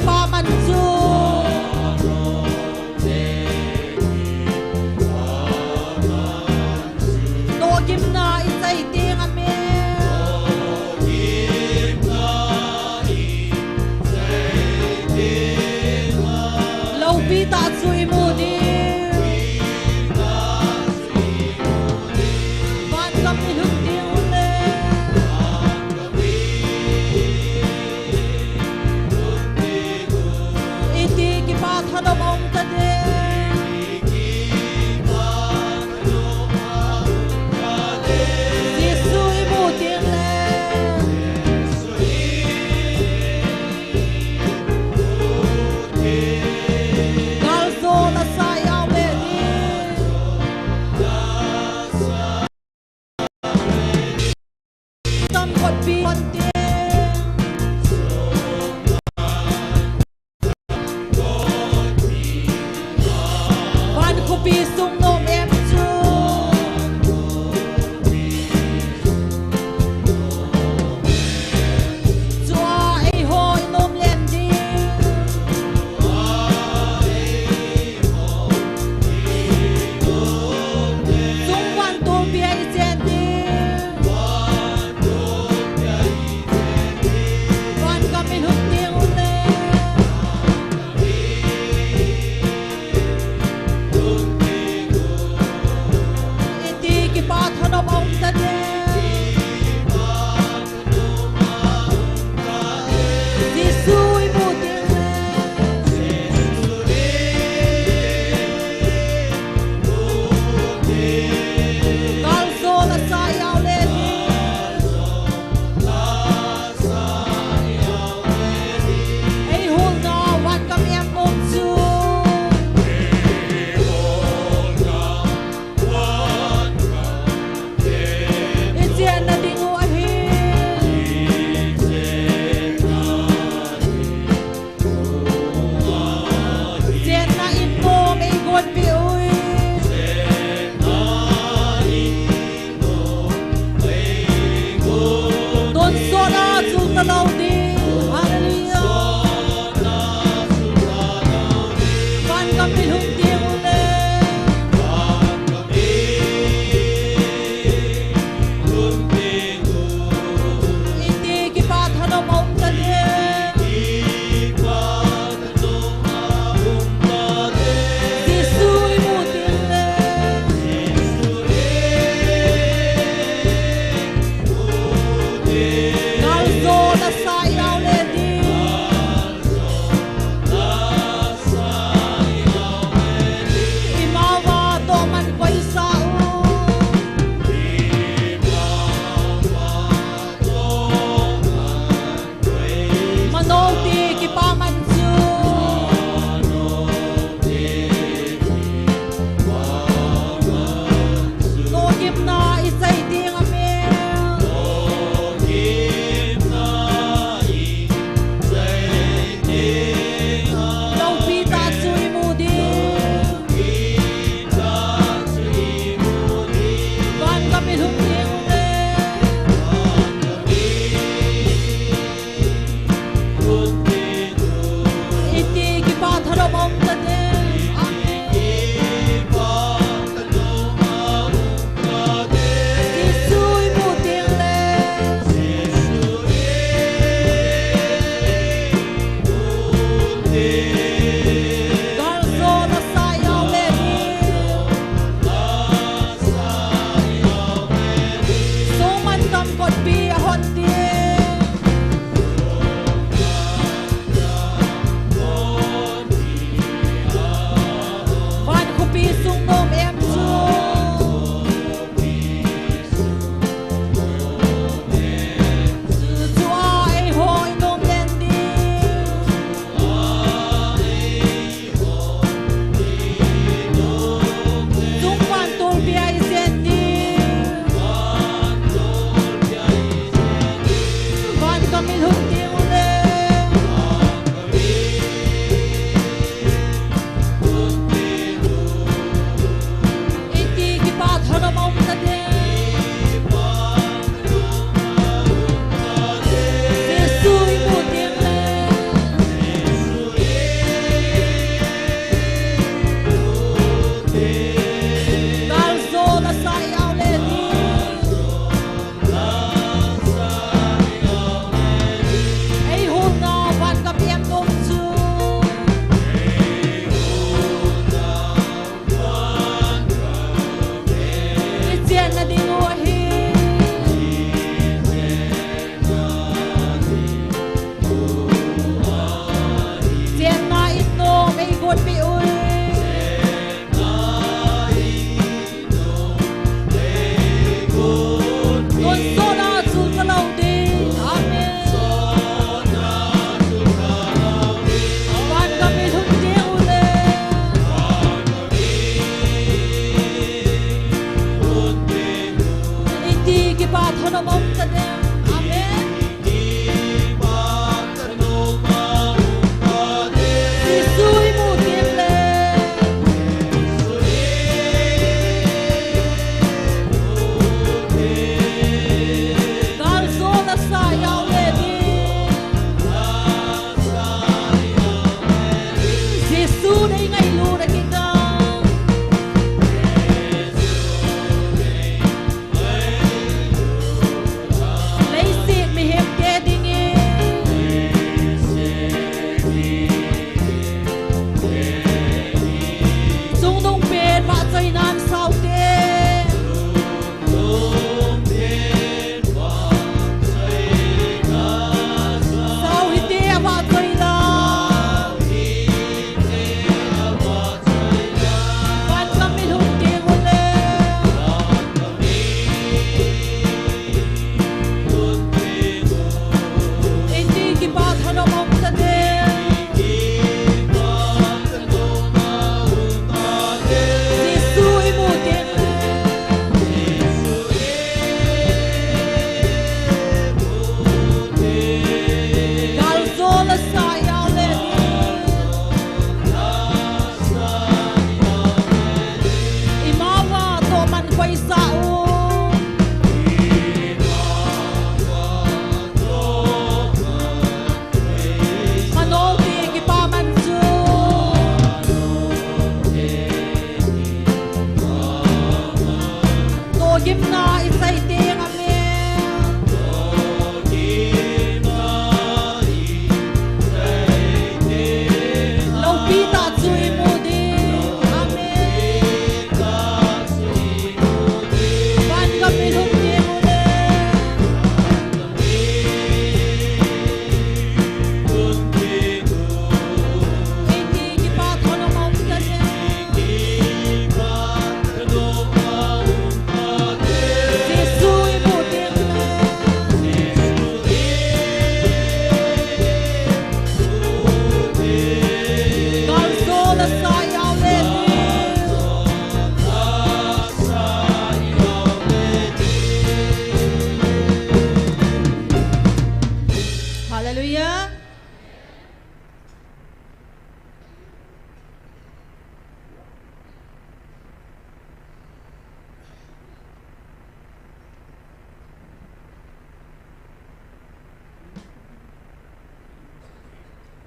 pa man chu no kim na in sai ting a me lo pi ta chui mu ni van kam ni hung ting le iti ki pa thanom ong ta de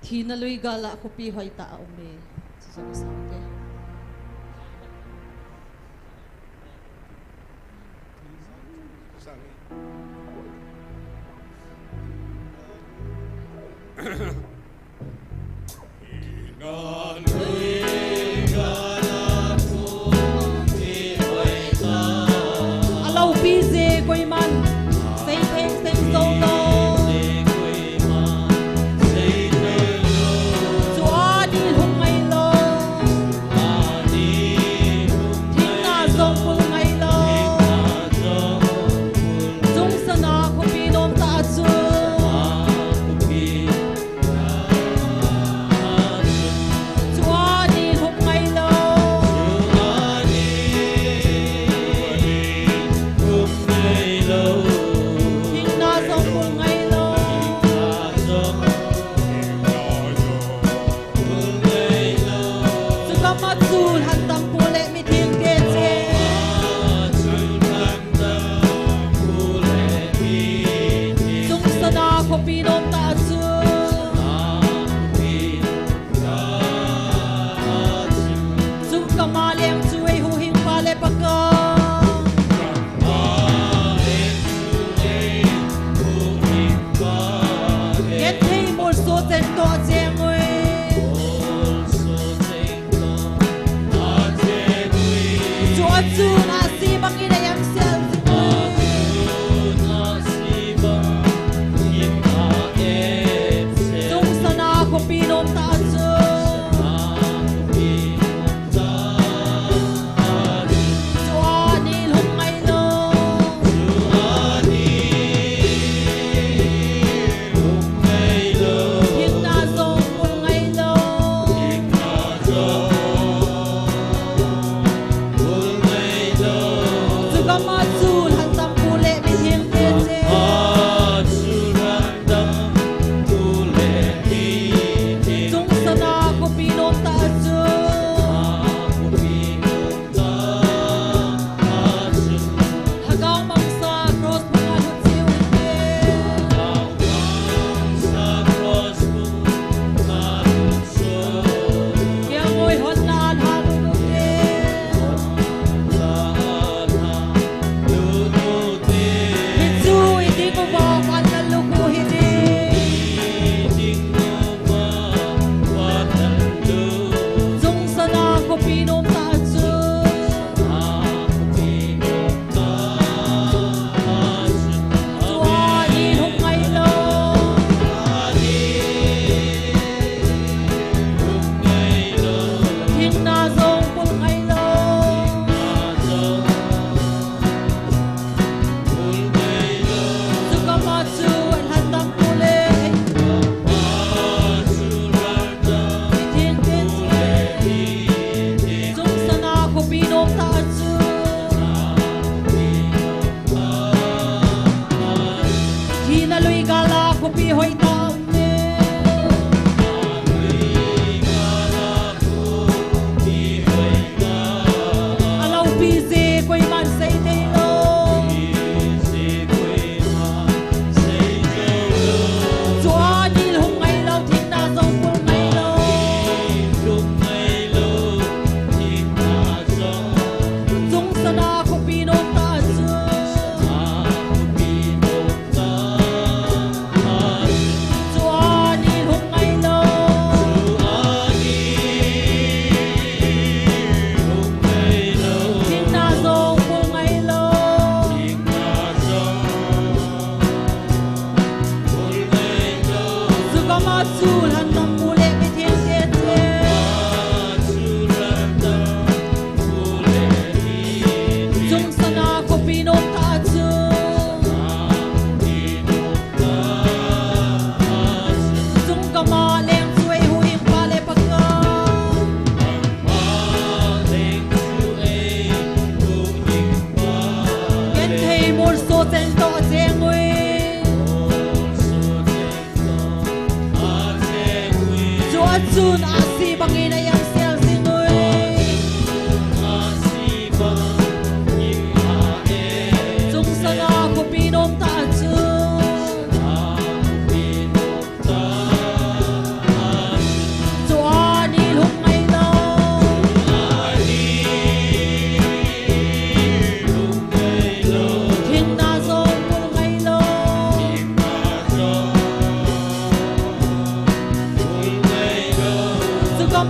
Thì na lui gala ko pi hoy Taona Mei. Okay. Alaw busy ko'y man say things so long.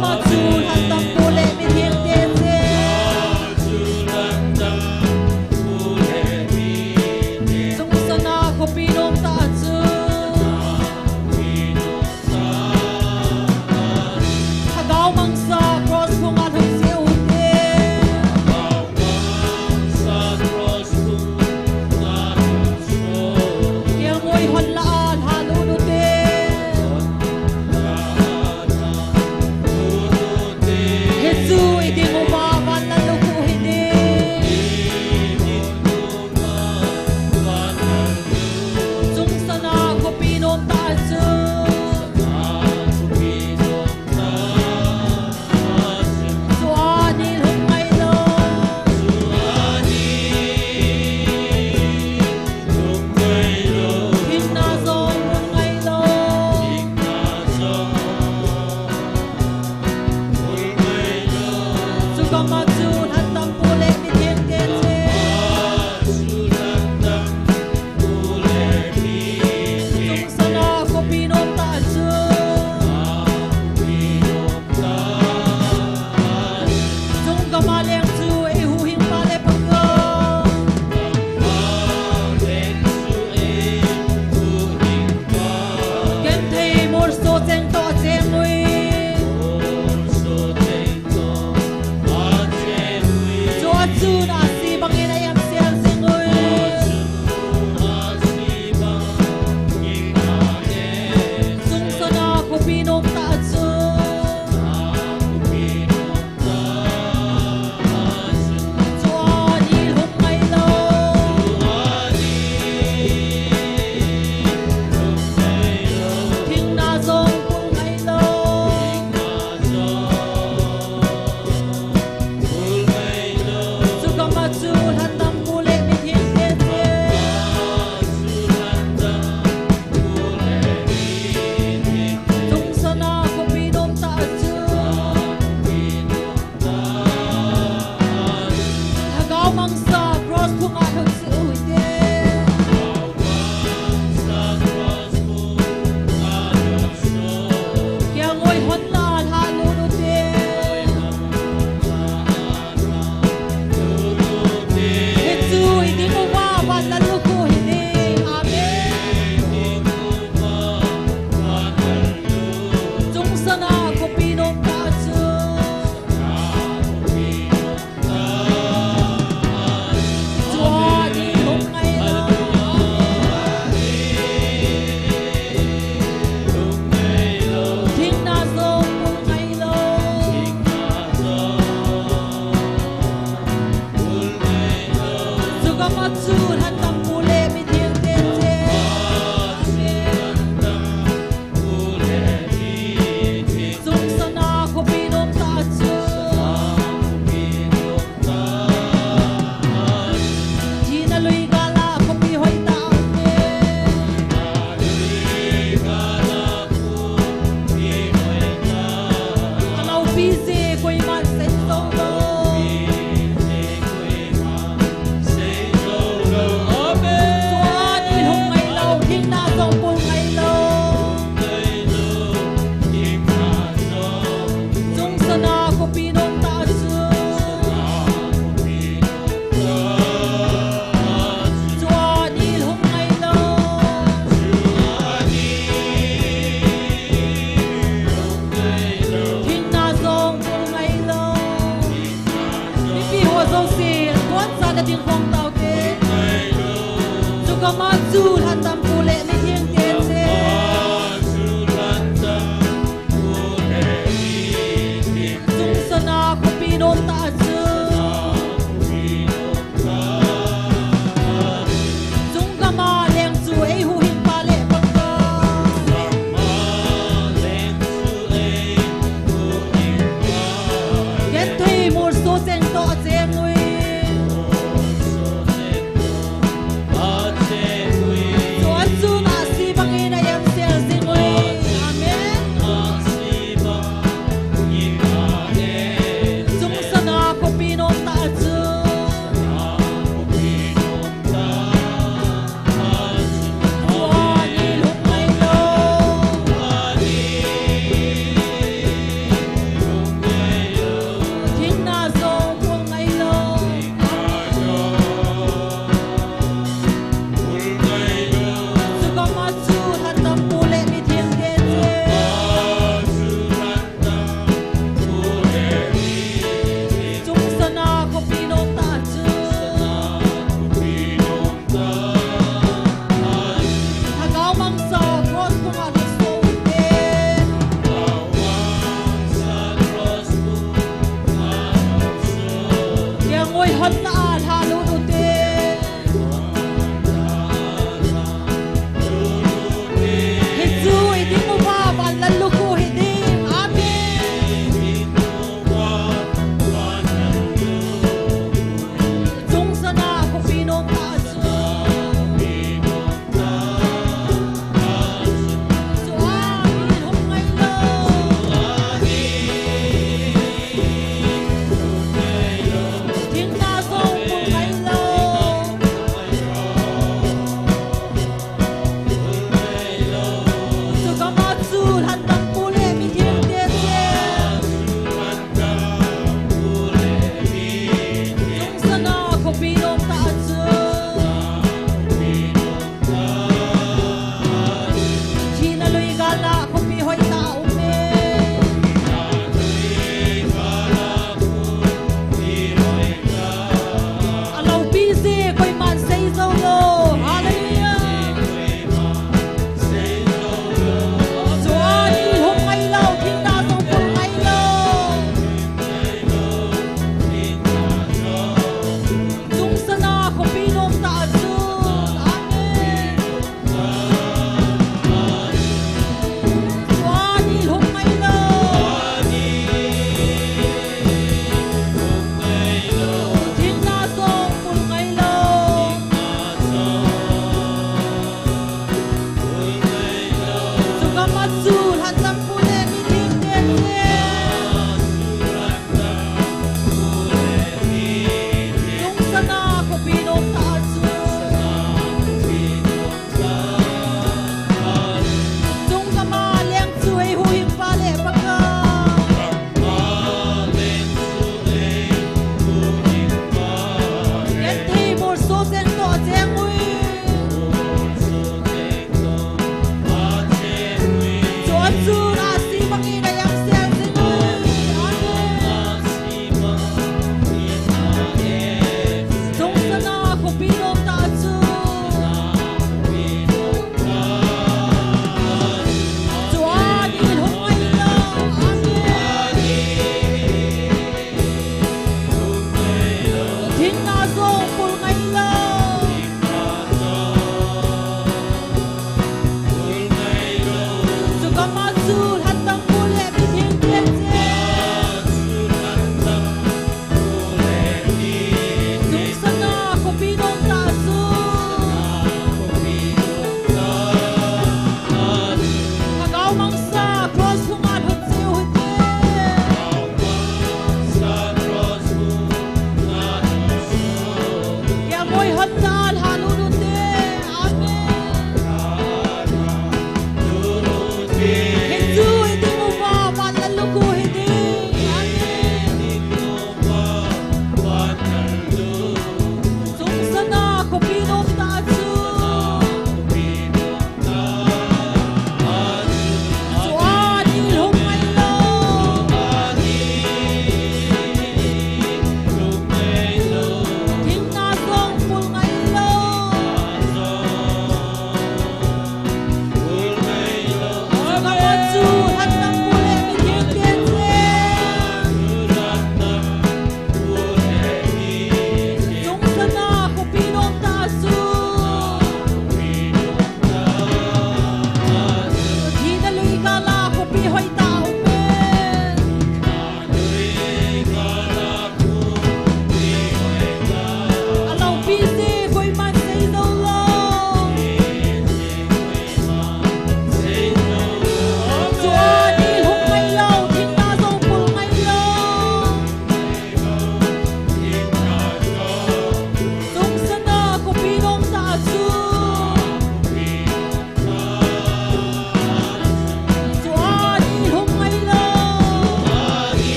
mà chu han tam cô lệ mi thiên tiên dê sung sana ko pinong ta chu hagaw mang sa cross kung anong siya unde kaya mo'y halaan halunod din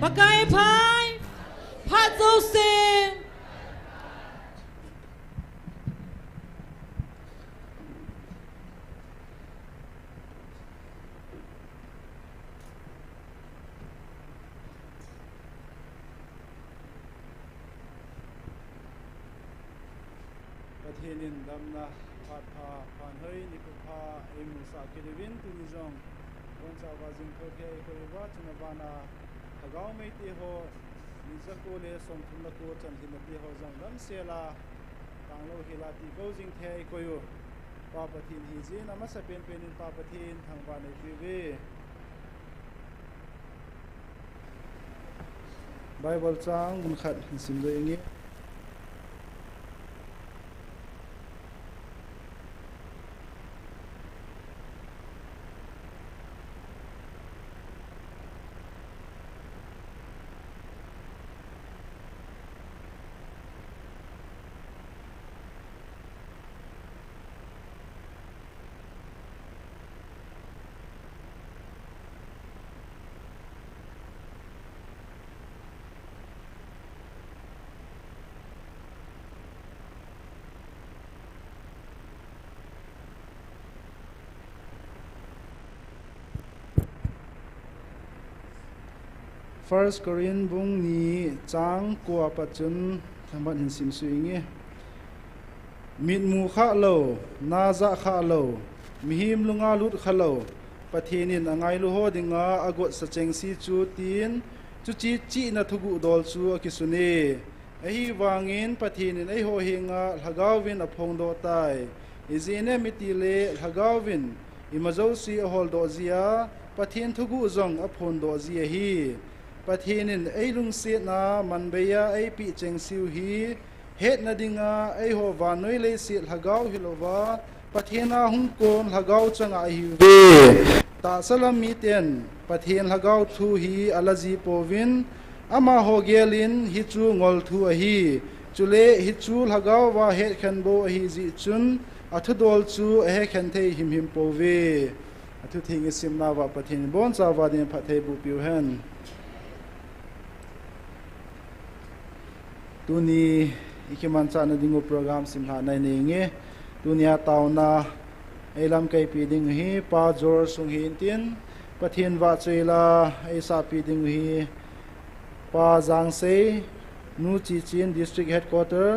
ปากไก่พายพัดโซเซประเทศนินดำนะพาดพาผ่านเฮ้ยนิคุพาเอมุสากิริวินตุนิจงวันเสาร์วันจิงโคเกะโควิวัชนบานาทกาวไม่ตีโฮนิจโกเลสมทุนละโกจันทินตีโฮจังดันเซลาต่างโลหิลาตีโกจิงเทยโกยุปาปทินฮิจีนามัสเป็นนินปาปทินทางบ้านในทีวีไบเบิลจังบุญขัดสิมเลยอย่างนี้First Korean bung ni chang kwa pachun thamban hin sim suingi mit mu kha lo na za kha lo mihim lunga lut kha lo pathenin angai lu ho dinga agot sa cheng si chu tin chu chi chi na thugu dol chu akisuni ahi wangin pathenin ai ho hinga lhagawin aphong do tai izine mitile lhagawin imazo si hol do zia pathen thugu zong aphon do zia hi pathenin ai lung se na manbeya ai pi cheng siu hi het na dinga ai ho wa noi le se lhagaw hilova pathena hung kon lhagaw changa hi ve ta salam mi ten pathen lhagaw thu hi alaji povin ama ho gelin hi chu ngol thu a hi chule hi chu lhagaw wa het khan bo hi ji chun athu dol chu he khan thei him him pove athu thing isim na wa pathen bon cha wa den phathei bu piu han tuni ikiman cha na dingo program simha nai nenge tunia tauna elam kai pi ding hi pa jor sung hin tin pathin wa chela aisa pi ding hi pa jang se nu chi chin district headquarter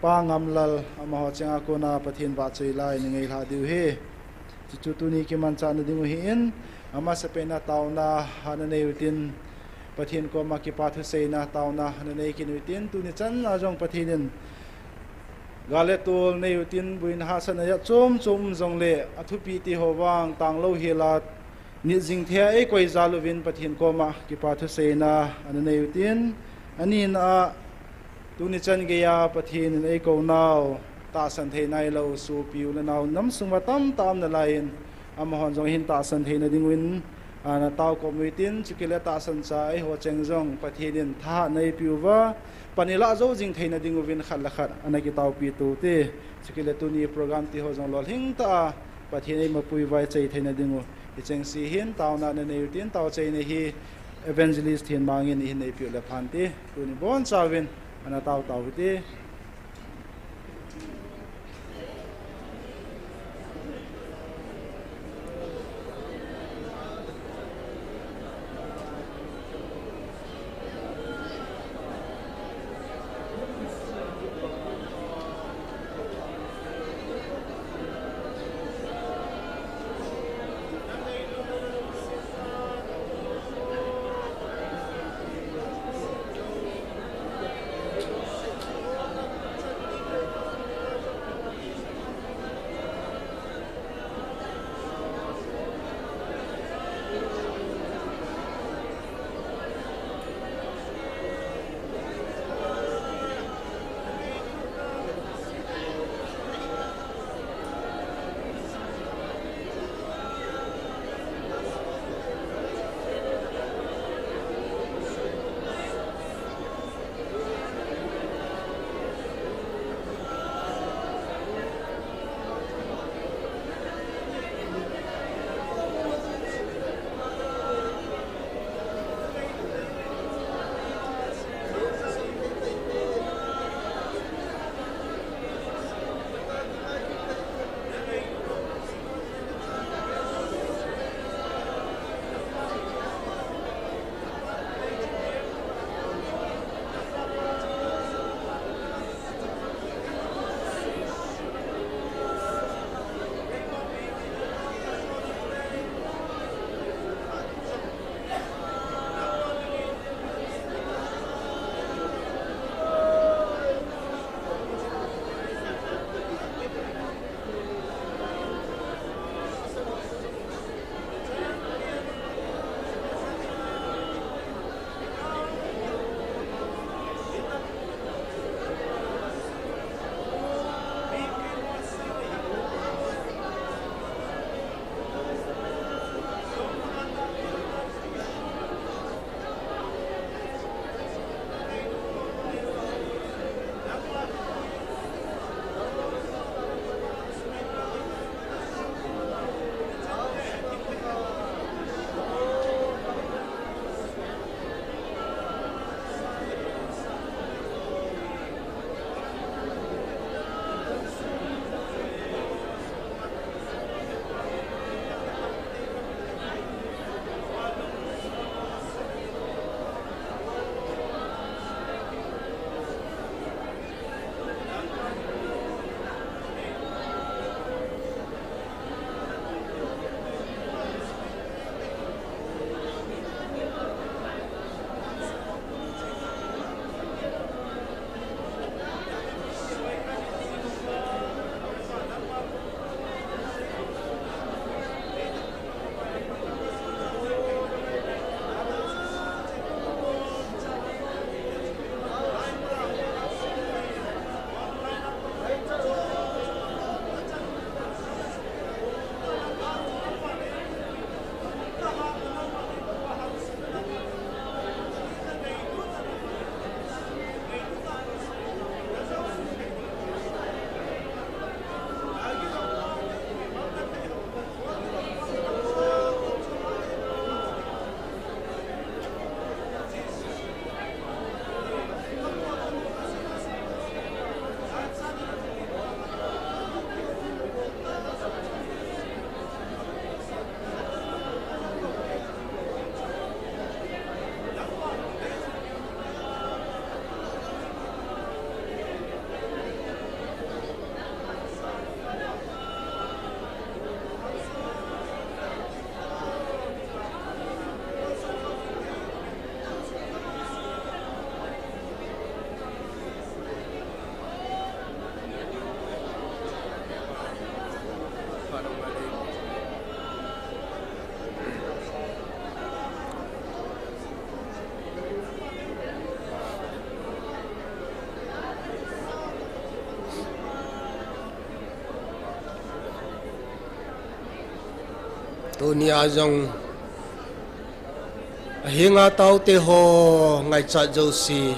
pa ngamlal ama ho changa ko na pathin wa chela ngai la diu he chu tuni kiman cha na dingo hi in ama se pe na tauna hana nei utin pathin ko ma ki pa thu sei na tauna hana nei kin utin tu ni chan a jong pathinin gale tol nei utin buin ha san ya chom zong le athu pi ti ho wang tang lo hila ni jing the ai koi zalovin pathin ko ma ki pa thu sei na hana nei utin ani na tu ni chan ge ya pathin ai ko naw ta san the nai lo su piu le naw nam sung wa tam na lain ama hon jong hin ta san the na dingwin ana taw komitin chikile ta san chai ho chengjong pathinin tha nei piuwa panila zo jing theina dinguvin khat la khat ana ki taw pi tu te chikile tu ni program ti ho jong lol hing ta pathinei mapui vai chei theina dingu icheng si hin taw na ne nei tin taw chei ne hi evangelist hin mangin hi nei piu le phan te tu ni bon chawin ana taw te Tunia jong hinga tau te ho ngai cha josi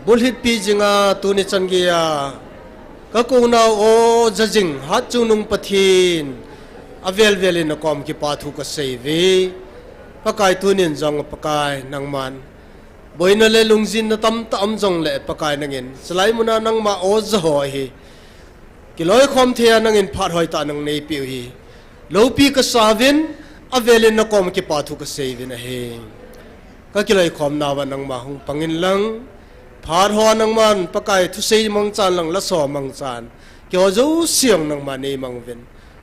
bulhit pi jinga tuni changia ka ko na o jajing hat chunung pathin avel velin kom ki pathu ka seive pakai tunin jong pakai nangman boina le lungjin na tam tam jong le pakai nangin salai muna nang ma o zo hi kiloi khom thia nangin phat hoi ta nang nei pi hi lopi ka savin avelin na kom ki pathu ka seivin he ka kiloi khom na wa nang ma hung pangin lang phar ho nang man pakai thu sei mang chan lang la so mang chan kyo zo siang nang ma nei mang vin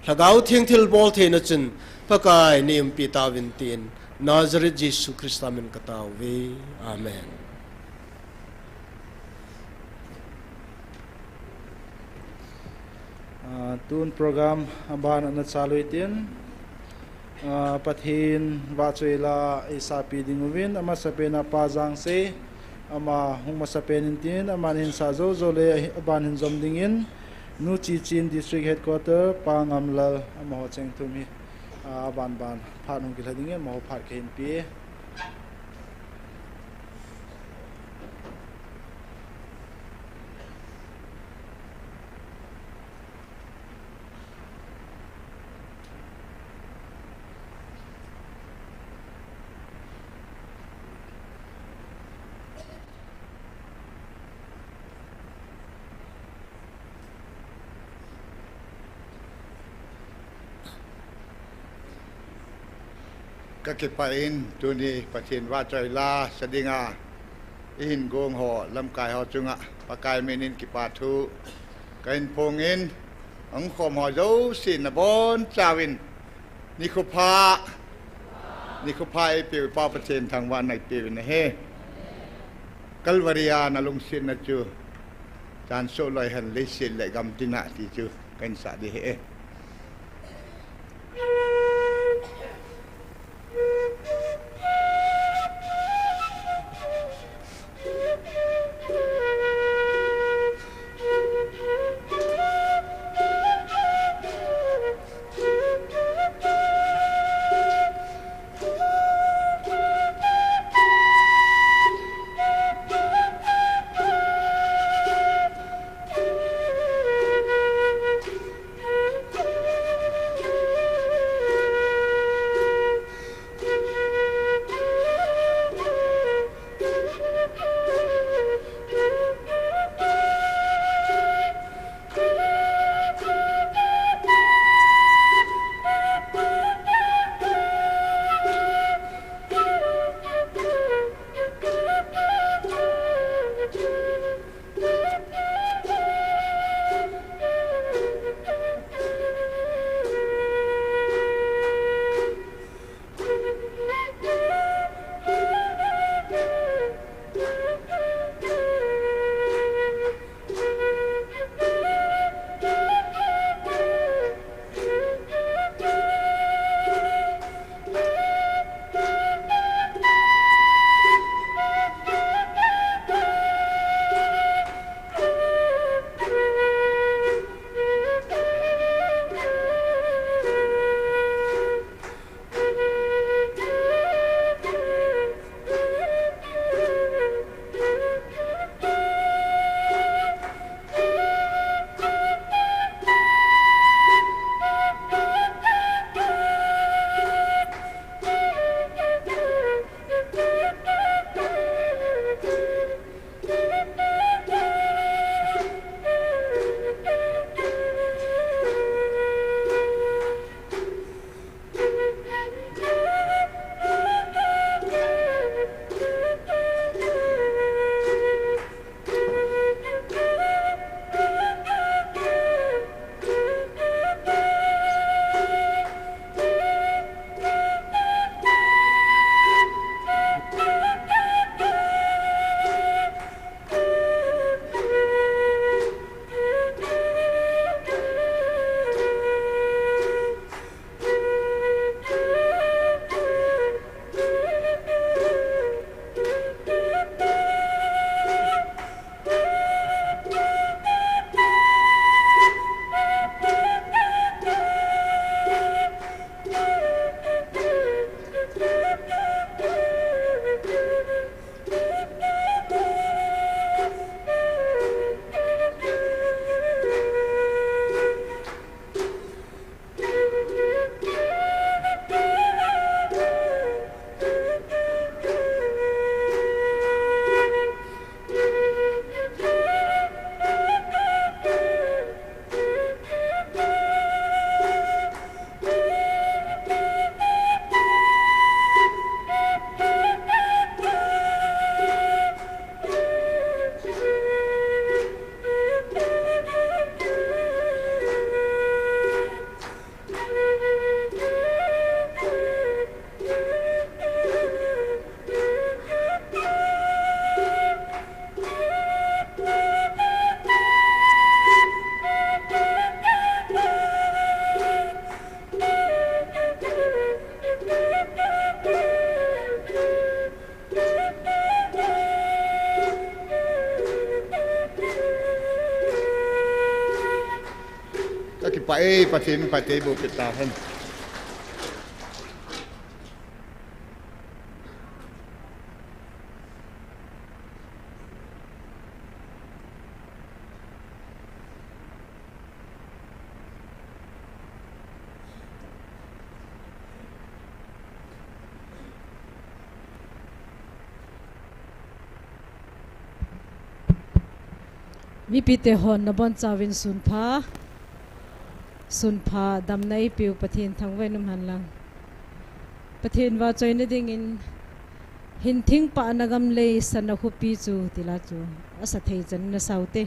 lagau thiang thil bol the na chun pakai nim pi ta vin tin Nazareth Jesus Christ amen kataw we amen. Tun program aban na saluitin pathin wachuila isapi dingwin ama sapena pajang se ama hung masapenin tin amanin sa zo zole abanin zomdingin nu chi chin district headquarter pangamlal ama ho chengthumi aban ban phanung kilhadingen mo phat kein pi kakipain tuni pathin wachoila sadinga in gong ho lamkai ho chunga pakai menin kipathu kain pongin ang khom ho zo sin bon chawin nikhupa e pe pa pathin thang wan nai pe ne he kalwaria na lung sin na chu chan so loi han le sin le gam tina ti chu kain sa di he ai pathin pati bu pita hen mi pite hon na bon chawin sun pha dam nai piu pathin thangwai num han lang pathin wa choina ding in hin thing pa nagam le sana khu pi chu tila chu asa thei chan na saute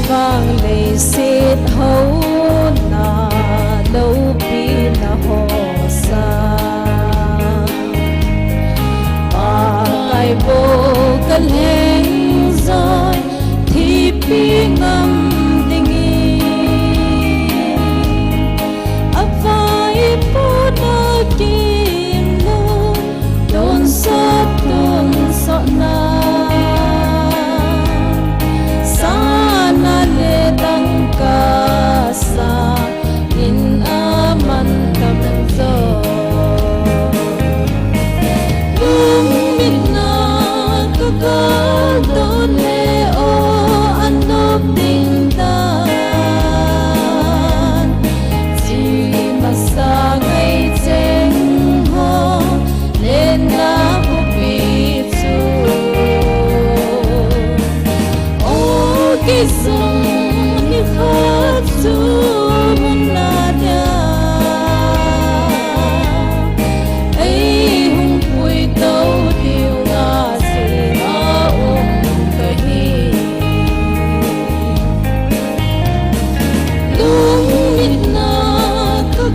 vang lệ xịt hấu gần hẹn rồi thì bi ngầm tình ý ấp vai bút nơ kim luôn đồn sót na sa na le tang ka sa in aman tam zo ka don le o anop ding dan chi masa ngai cheng ho len na bu pi chu o ki sung ni khat chu mun na dia ai hung pui tau tiu na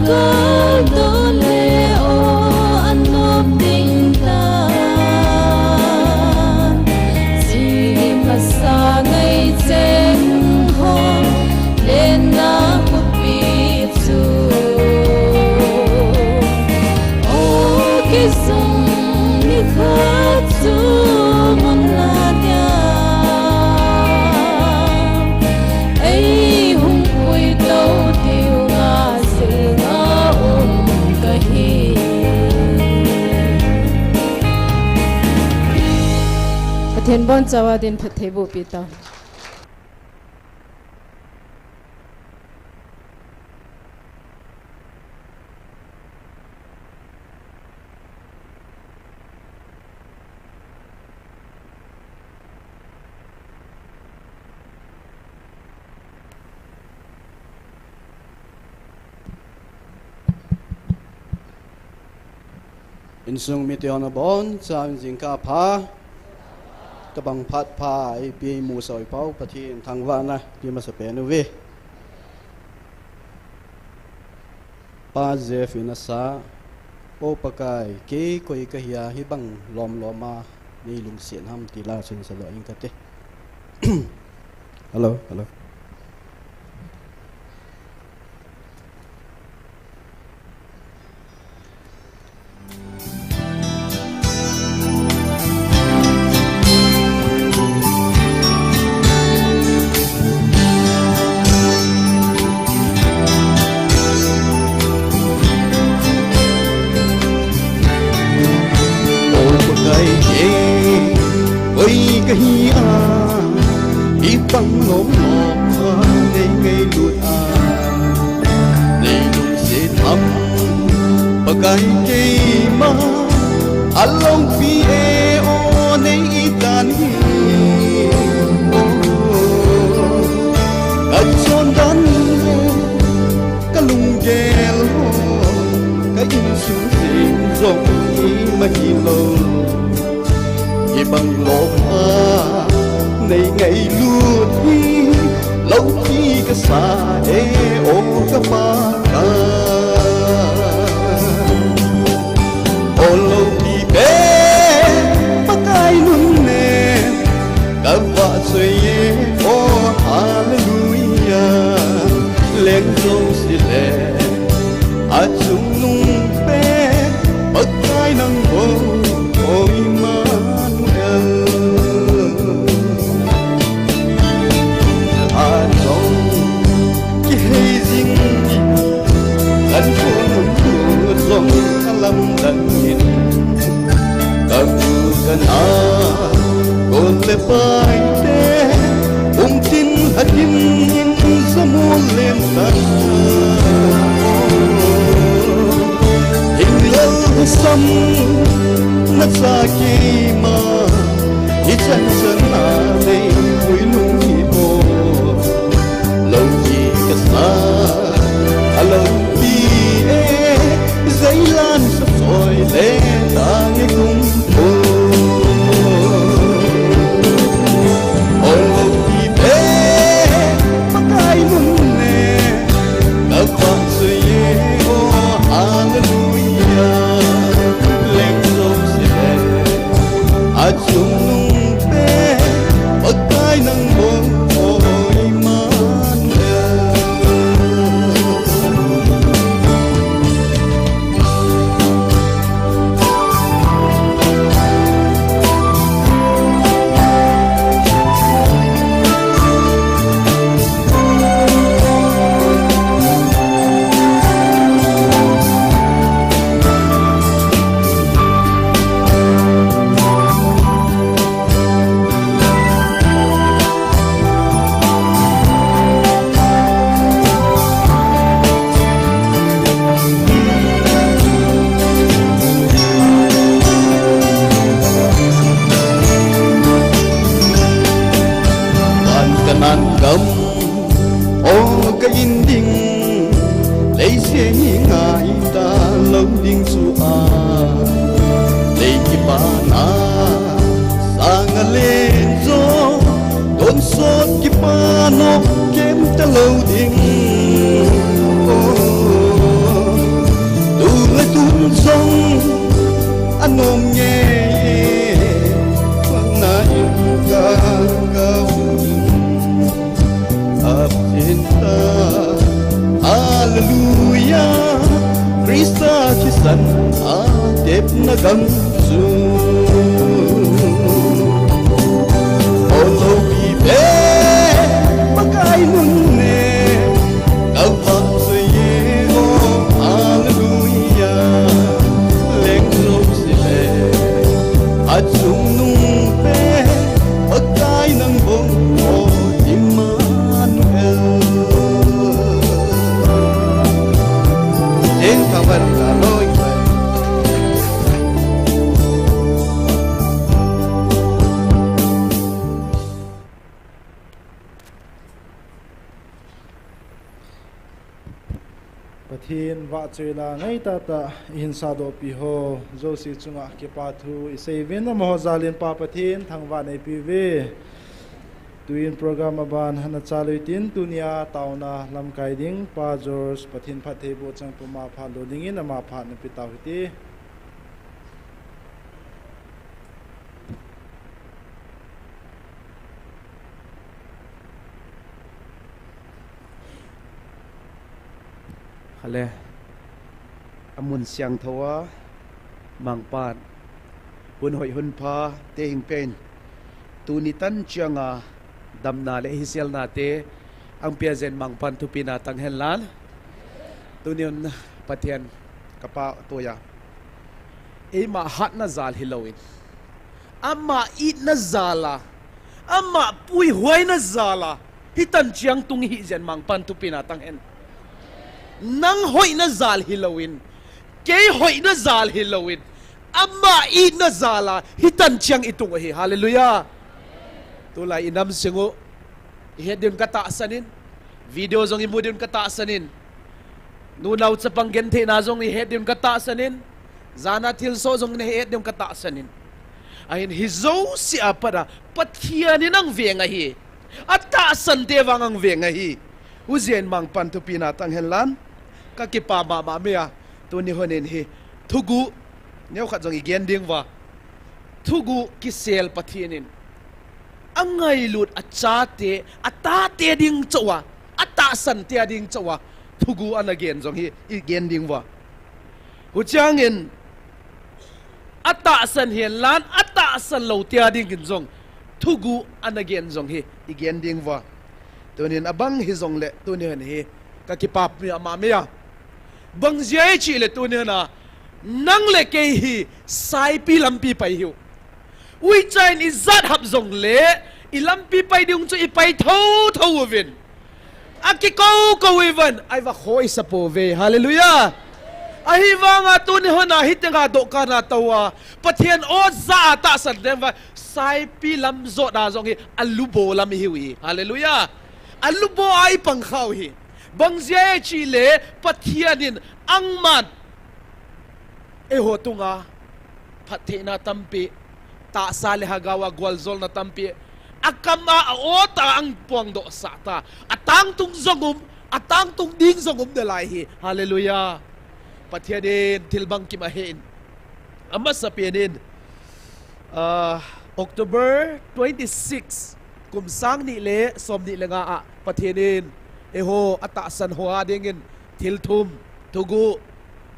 ka don le o anop ding dan chi masa ngai cheng ho len na pu pi chu o ki sung ni khat chu mon la dia ai hung pui tau tiu thiên bon chawa din phat theibu pi ta in sung mi tiona bon chang jing ka pha kabang phat pha ai pi mu soi pau pathin thangwa na pi ma sa pe nu ve pa je fina sa po pakai ke koi ka hiya hi bang lom loma ni lung sian ham ti la chen sa lo ing ka te hello băng ngốm ngọt ngày ngày lụt này lùng sẽ thăm và cái cây ma along phi e o này itan hi cả chốn đan cả lùng gel cả in xuống dịu rộng mà nhìn lâu ye băng ngọt này ngày lụt đi lâu khi cái xa e ô cái pha ca ô lâu khi bé bắt ai luôn nè cả vợ rồi e ô hallelujah lên dòng xì lệ à chung nung bé bắt ai nâng vô ôi Emmanuel anh không muốn dòng lâm lẫn nhìn ta cứ cần còn lệ bài đê tin hạt in sa muôn lên ta hình lâu xăm nát xa kỳ mà ít chân chân à đây vui nung hi ô lâu gì cả xa lâu giấy lan sắp rồi lên ta nghe cùng ôi lâu thì bé bắt ai muốn nè các bạn rồi ô hallelujah lên dòng sẽ à chung nung bé nóc kém cho lâu đình tu lại tuôn sông anh ôm nghe na ca cao ấp cinta hallelujah Krista kisan atep na gamsu olo bibe makai munne kapha suyo hallelujah leng lom sile at sung nung pe pagkai ng bong o Emmanuel Đến thằng Vân là lôi về Pathin va chui la ngai ta ta in sa do pi ho zo si chunga ke pa thu isei vin na mo zalin pa pathin thang va nei pi ve tuin program aban hana chalui tin tunia tauna lam kai ding pa George pathin phathe bo chang puma pha lo ding in ama pha na pi taw ti hale amun siang thawa mangpat hun hoi hun pha te hing pen tunitan chianga damna le hisel na te ang piazen mangpan tu pina tang henlan tunion pathian kapa toya ema hat na zal hilowin ama it na zala ama pui huai na zala hitan chiang tung hi zen mangpan tu pina tang hen nang hoi na zal hilowin ke hoi na zal hilowin ama it na zala hitan chiang itung hi hallelujah tulai inam singo ihedin kata sanin video zong imudin kata sanin nunaw sa panggente na zong ihedin kata sanin zana tilso zong ihedin kata sanin ahin hizo si apara pathianin ang venga hi at taasan tewang ang venga hi uzien mang pantupina tang helan kakipa mama mea tuni honin hi thugu neu khat zong igen ding wa thugu kisel pathianin angai lut achate atate ding chawa atasan te ding chawa thugu an again jong hi igen ding wa huchangin atasan hian lan atasan lo te ding kin jong thugu an again jong hi igen ding wa tunin abang hi jong le tunin hi ka ki pap mi ama me ya bang jai chi le tunin na nang le ke hi sai pi lampi pai hiu ui chain izat hap zong le ilampi pai diung chu ipai thau thau vin aki ko even ai va khoi sapo ve hallelujah ahi wanga tun hona hitenga do kana tawa pathian o za ta san dem va sai pi lam zo da zong hi alubo lam hi wi hallelujah alubo ai pang khau hi bangje chi le pathianin angman e ho tunga phathena tampi ta sale hagawa gwalzol na tampi akama ota ang puang do sata atang tung zongum atang tung ding zongum de lai hi hallelujah pathianin tilbang kimahin ama sa pianin October 26 kumsang ni le som ni lenga a pathianin eho atasan hoa dingin tilthum tugu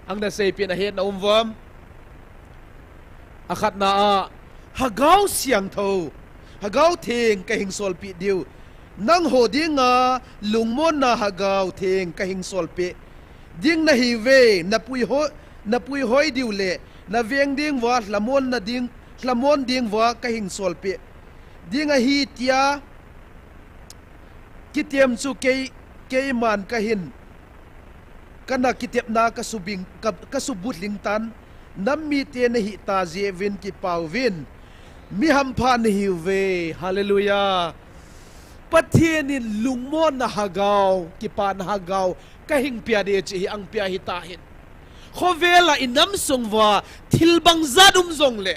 ang nasay pinahin na umwam akat na a hagaw siyang thaw hagaw thing kahing solpi diu nang ho dinga lungmon na hagaw thing kahing solpi ding na hiwe na pui hoi diu le na veng ding wa lamon ding wa kahing solpi ding a hi tia kitiam chu ke man kahin kana kitep na kasubut lingtan nammi te na hi ta je vin ki pawvin mi hampa na hi ve hallelujah pathianin lungmon na hagaw ki pa na hagaw kahing pia de chi ang pia hi ta hin khovela inam sungwa thilbang zadum zong le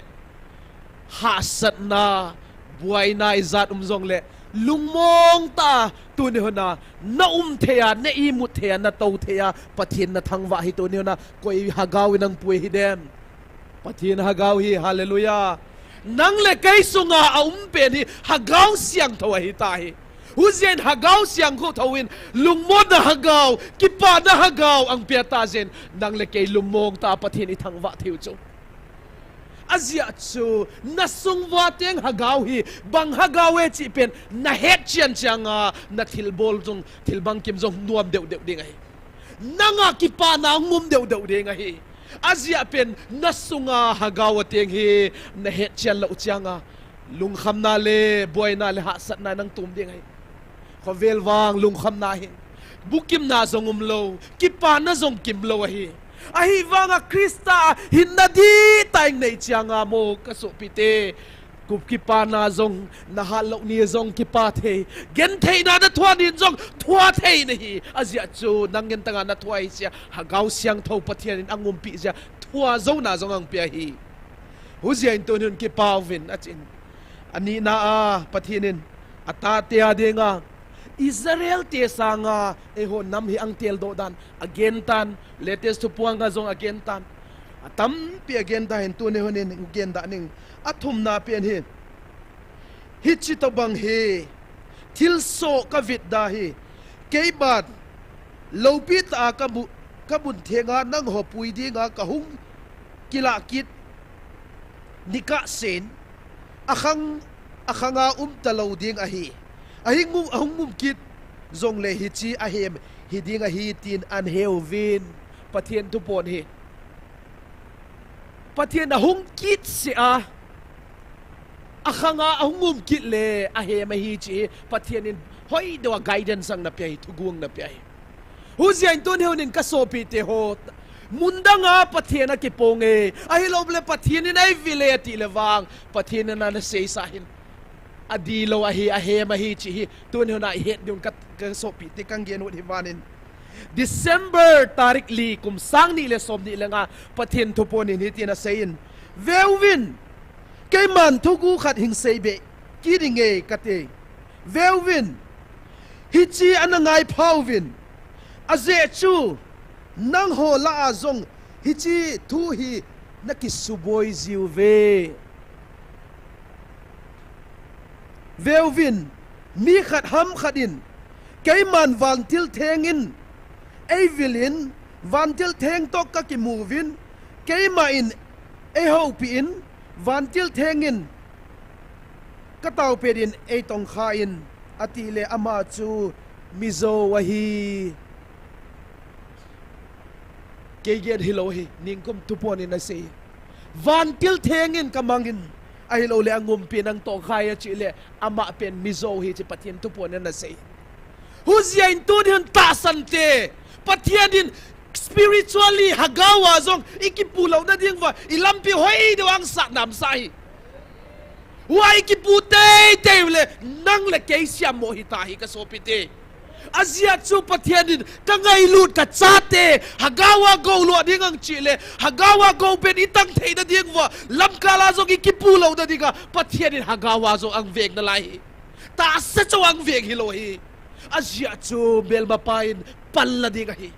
hasat na buai na izat zong le lungmong ta tu ni hona na thea na imut thea na to thea pathin na thangwa hi tu ni hona koi hagaw nang pui hi dem pathin hagaw hi hallelujah nang le kai sunga pen hi hagaw siang thawa hi ta hi huzen hagaw siang ko thawin lungmod na hagaw kipa na hagaw ang piata zen nang le kai lumong ta pathin i thangwa thiu chu azia chu nasungwa teng hagaw hi bang hagawe chi pen na het chian changa na thilbol jong thilbang kim jong nuam deu deu ding ai nanga kipa na ngum deu deu ding ai azia pen nasunga hagaw teng hi na het chian lo changa lung kham na le boy na le ha sat na nang tum ding ai khovel wang lung kham na hi bukim na zongum lo kipa na zong kim lo hi ahi wanga Krista hinadi taing nei chianga mo kasupite kup kipa na zong na halo ni zong kipa the gen thei na da thwa din zong thwa thei nei azia chu nangen tanga na thwai sia hagaw siang tho pathian in angum pi sia thwa zo na zong ang pia hi huzia in tonun kipa win achin ani na a pathinin ata te adenga Israel te sanga eho nam hi ang tel do dan again tan latest to puang ga zong again tan atam pi again da hen tu ne honin again da ning athum na pen hi hichi to bang hi til so ka vit da hi keibat lopi ta ka bun thenga nang ho pui dinga ka hung kila kit nika sen akhanga talo ding a hi ahingum ahungum kit zong le hi chi ahem hidinga hi tin an heuvin pathian tu pon hi pathian ahung kit se a akhanga ahungum kit le ahem hi chi pathian in hoi do guidance ang na pai thugung na pai huzian ton heunin ka sopi te ho mundanga pathian a ki ponge ahiloble pathian in ai vile ti lewang pathian na na sei sahin adilo ahe mahi chi hi tun hona het dun kat sopi te kang gen hi wanin December tarik li kum sang ni le som ni lenga pathin thupon in hitina sein velvin kaiman thugu khat hing seibe kiringe kate velvin hichi anangai phawvin aze chu nang ho la azong hichi thu hi nakisuboi ziuve velvin mi khat ham khatin kaiman vantil thengin evilin vantil theng tok ka ki movin kaima in e hopi in vantil thengin kataw pedin e tong kha in atile ama chu mizo wahi kegen hilohi ningkum tupon in ase vantil thengin kamangin ahilo le angum pinang to khaya chile ama pen mizo hi chi patien tu pon na sei huzia in tu din ta sante patien din spiritually hagawa zong ikipulau na ding wa ilampi hoi de wang sa nam sai wa ikipute te le nang le ke sia mo hi ta hi ka sopite azia chu pathianin kangai lut ka chate hagawa go lo ding ang chile hagawa go pen itang thei na ding wa lamkala zo ki kipulo da diga pathianin hagawa zo ang veg na lai ta sa chu ang veg hilo hi azia chu belba pain palla diga hi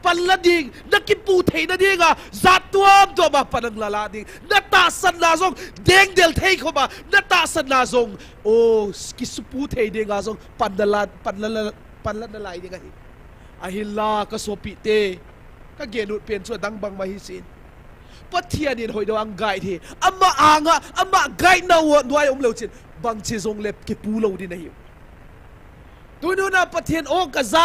palla ding nakipu thei na dinga zatuam do ba panang lala ding natasan na zong deng del thei ko ba natasan na zong o kisupu thei dinga zong panla na lai dinga hi ahilla ka sopi te ka genut pen so dang bang mahisin pathianin hoi do ang guide hi ama anga ama guide na wo duai lo chin bang chi zong lep ki pulo din na hi tuno na pathian o kaza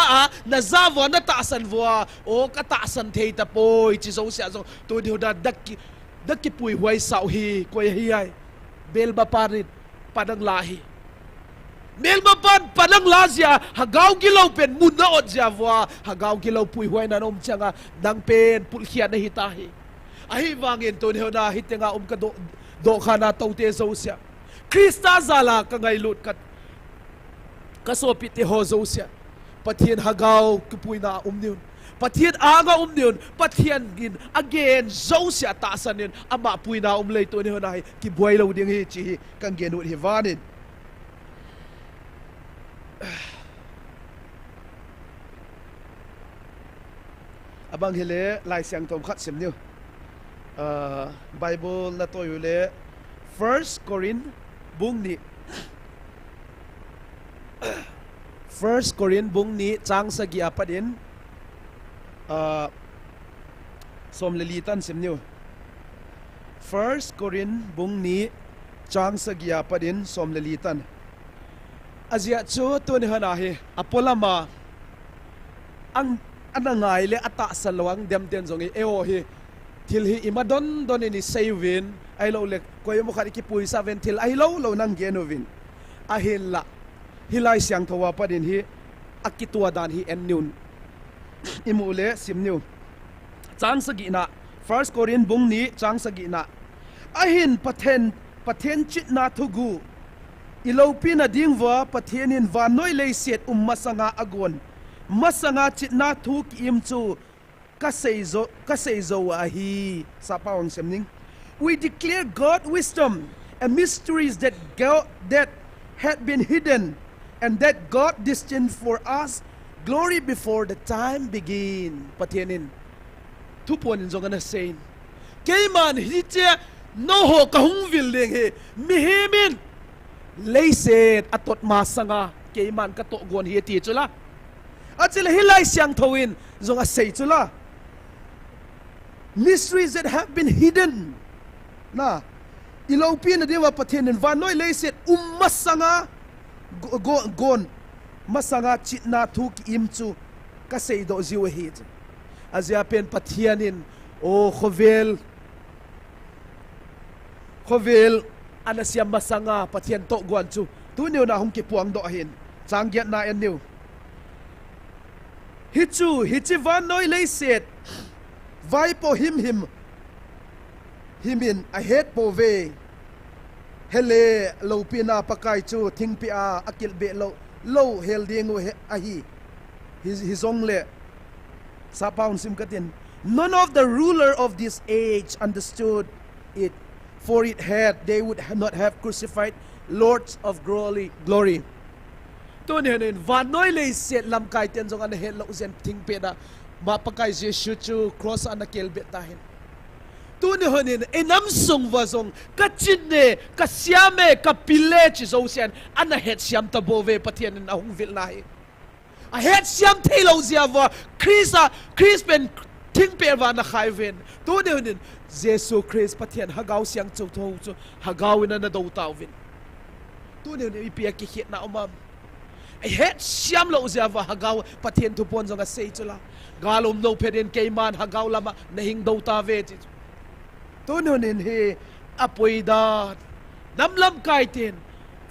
na zawa na taasan voa o ka taasan thei ta poi chi zo sia zo tuno da dakki pui huai sau hi ko hi ai bel ba parit padang lahi mel ba pan padang lazia hagaw gilaw pen munna od ja voa hagaw gilaw pui huai na nom changa dang pen pulkhia na hitahi ahi wangin tuno na hitenga ka do khana taute zo sia Krista zala ka ngai lut kat kasopit te hozo sia pathian hagaw kupuina umniun pathian anga umniun pathian gin again zo sia ta sanin ama puina umlei to ni honai ki boilo ding hi chi kang genut hi wanin abang hele lai siang tom khat sim niu Bible na to yule 1 Corinth bung ni 1 Corinth bung ni chang sagi apadin som lelitan sim niu 1 Corinth bung ni chang sagi apadin som lelitan azia chu to ni hana hi apolama ang anangai le ata salwang dem ten zongi eo hi thil hi imadon don ni savin ai lo le koy mo khari ki pui sa ven thil ai lo nang genovin a hilla hilai siang thowa padin hi akitua dan hi en niun imule simniu chang sagi na 1 Corinth bung ni chang sagi na ahin pathen chit na thugu ilopina dingwa pathenin wa noi le set masanga agon masanga chit na thu ki im chu kaseizo ahi sapawang semning we declare God wisdom and mysteries that had been hidden and that God destined for us glory before the time begin pathenin tu pon in zongana sein keiman hiche no ho kahung building he mihemin leiset atot masanga keiman ka to gon hi ti chula achile hilai siang thowin zonga sei chula mysteries that have been hidden na ilopin dewa pathenin va noi leiset masanga gon masanga chitna thuk imchu ka sei do ziwe hi azia pen pathianin o khovel anasia masanga pathian to gwan chu tu neu na hum ki puang do hin changgiat na en neu hichi van noi lei set vai po himin a het po ve hele lo pina pakai chu thing pi a akil be lo hel ding a hi hizong le sa paun sim katin none of the ruler of this age understood it for they would not have crucified lords of glory to ne van noi le set lam kai ten jong an het lo zen thing pe da ma pakai jesu chu cross an kel be ta hin tu ne honin enam sung wa zong ka chin ne ka siame ka pile chi zo sian an het siam ta bove pathian na hung vil na hi a het siam thelo zia wa chris pen thing pe wa na khai ven tu ne honin jesu christ pathian hagau siang chu tho chu hagau in na do taw vin tu ne honin ipia ki het na omam a het siam lo zia wa hagau pathian tu pon zonga sei chula galom no peden keiman hagau lama na hing do ta ve chi tununin he apoida namlam kaitin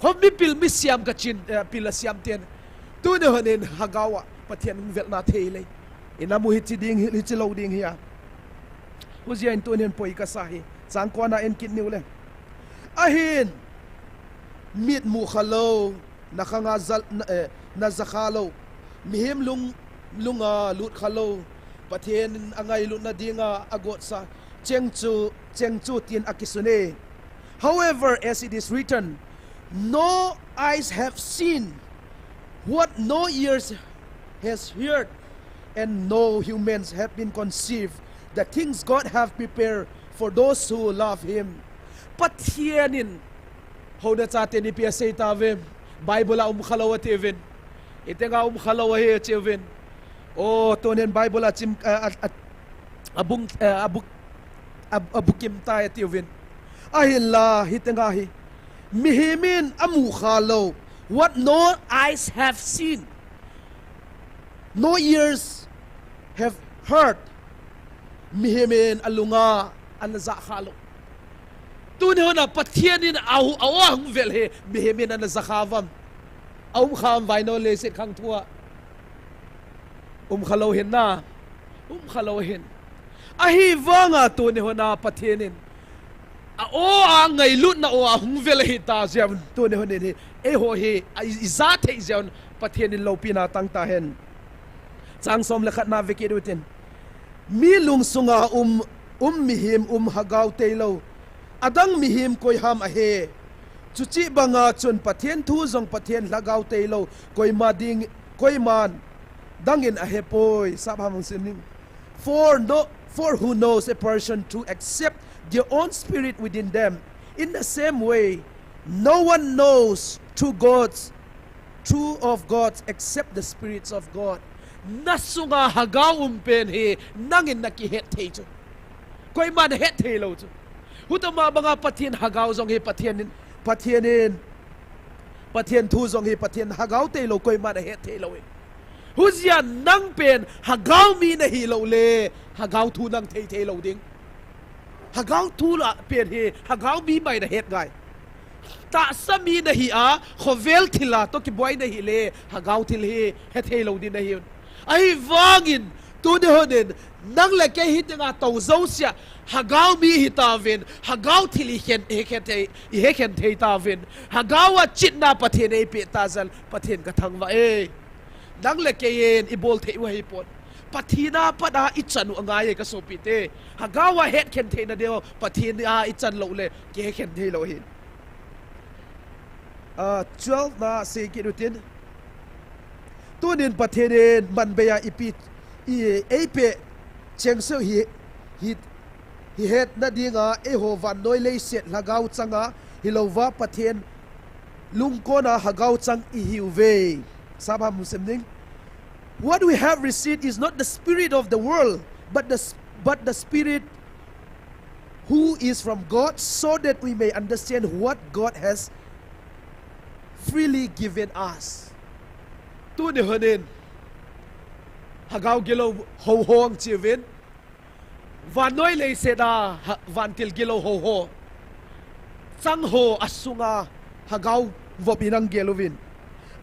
khomi pil mi siam ka chin pila siam ten tununin hagawa pathian vel na thele inamu hi chiding hi chilo ding hi huzian tunin poi ka sahi changkwana en kit niule ahin mit mu khalo nakhanga zal na zakhalo mihim lunga lut khalo pathian angai lut na dinga agot sa chengchu tin akisune however as it is written no eyes have seen what no ears has heard and no humans have been conceived the things God have prepared for those who love him pathianin hoda chate ni pia sei ta ve bible khalawa teven itenga khalawa he cheven o tonen bible chim abung abukim ta etiovin ahilla hitenga hi mihimin amu khalo what no eyes have seen no ears have heard mihimin alunga anza khalo tunona pathianin awang vel he mihimin anza khavam kham vaino le se khang thua khalo hin na khalo hin ahi wanga tu ne hona pathianin ngai lut na hung vel hi ta jam tu ne hone ni e ho hi za the jan pathianin lo pina tang ta hen chang som le khat na veki dutin mi lung sunga mihim hagau teilo adang mihim koi ham a he chu chi banga chun pathian thu zong pathian lagau te lo koima ding koiman dangin a hepoi sabhamang sining for who knows a person to accept their own spirit within them. In the same way, no one knows true of gods except the spirits of God. Nasunga hagaw pen he nangin nakihet te chu. Koi man het te lo chu. Hutama mga pathian hagaw zong he pathian thu zong he pathian hagaw te lo koi man het te lo. Huzia nang pen hagaw mi na hi lo le hagaw thu nang te lo ding. Hagaw thu la pen he hagaw mi mai na het gai. Ta sami na hi a khovel thila to ki boy na hi le hagaw thil hi het he lo din na hi. Ai wangin tu de honen nang le ke hit nga to zo sia hagaw mi hitavin hagaw thili hen he ken te tavin hagawa chitna pathen e pe tazal pathen ka thangwa e nang le ke yen ibol the wa hi pot pathina pada ichanu angai ka sopite hagawa het ken the na deo pathina ichan lo le ke ken the lo hin 12 na se ki rutin tunin pathen man beya ipit e pe chengso hi het na dinga e ho van noi le set lagaw changa hilova pathen lungkona hagaw chang I hiuve sabha musemning. What we have received is not the spirit of the world but the spirit who is from God, so that we may understand what God has freely given us. Tu ni honin hagaw gilo ho hong chivin van noi le seda van til gilo ho ho sang ho asunga hagaw vopinang gelovin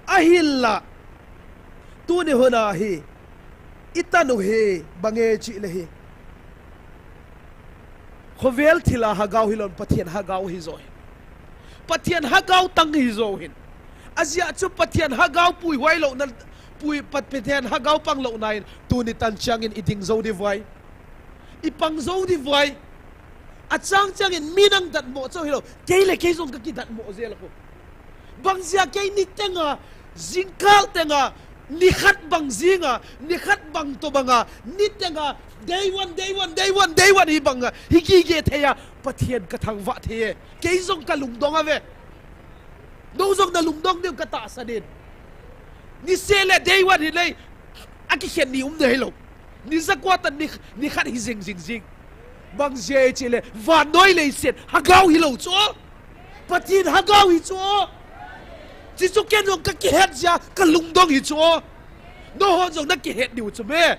ahilla tu ni hona hi itanu he bange chi le hi khovel thila hagaw hilon pathian hagaw hi zo pathian hagaw tang hi zo hin azia chu pathian hagaw pui wai lo na pui pathian hagaw pang lo nain tu ni tan changin iding zo di vai ipang zo di vai achang changin minang dat mo cho hilo keile ke zong ka ki dat mo zel ko bangzia ke ni tenga zingkal tenga ni khat bang zinga ni khat bang to banga ni tenga day one hi banga hi ki ge theya pathian ka thang wa the ke zong ka lung dong ave do zong na lung dong de ka ta sadin ni sele day one hi lei aki khen ni de hilo ni zakwatan ni khat hi zing bang je chile va noi le set hagaw hilo cho pathin hagaw hi cho chi chu ken long ka ki het ja ka lung dong hi cho no ho zong na ki het diu cho me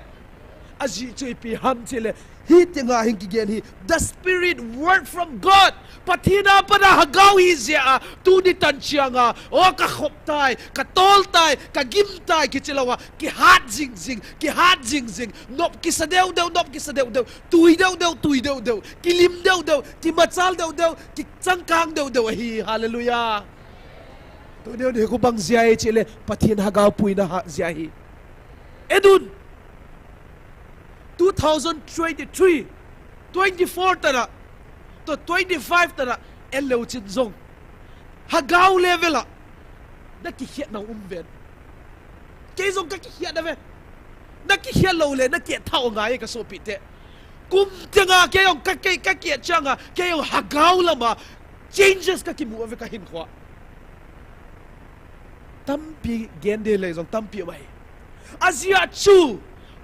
aji chui pi ham chile hi tinga hin ki gen hi the spirit word from God pathina pada hagaw hi zia tu ni tan chianga o ka khop tai ka tol tai ka gim tai ki chilawa ki hat jing nop ki sadeu deu tui deu ki lim deu ki machal deu ki changkang deu hi hallelujah tu deu de ko bang zia chile pathin hagaw puina ha zia hi edun 2023 24 tana to 25 tana elo chin zong hagaw level a na ki hiat na ven ke zong ka ki hiat na ve na ki hiat lo le na ki thau ngai ka so pite kum tenga ke yong ka ke changa ke yong hagaw lama changes ka ki mu ave ka hin khwa tampi gende le zong tampi mai azia chu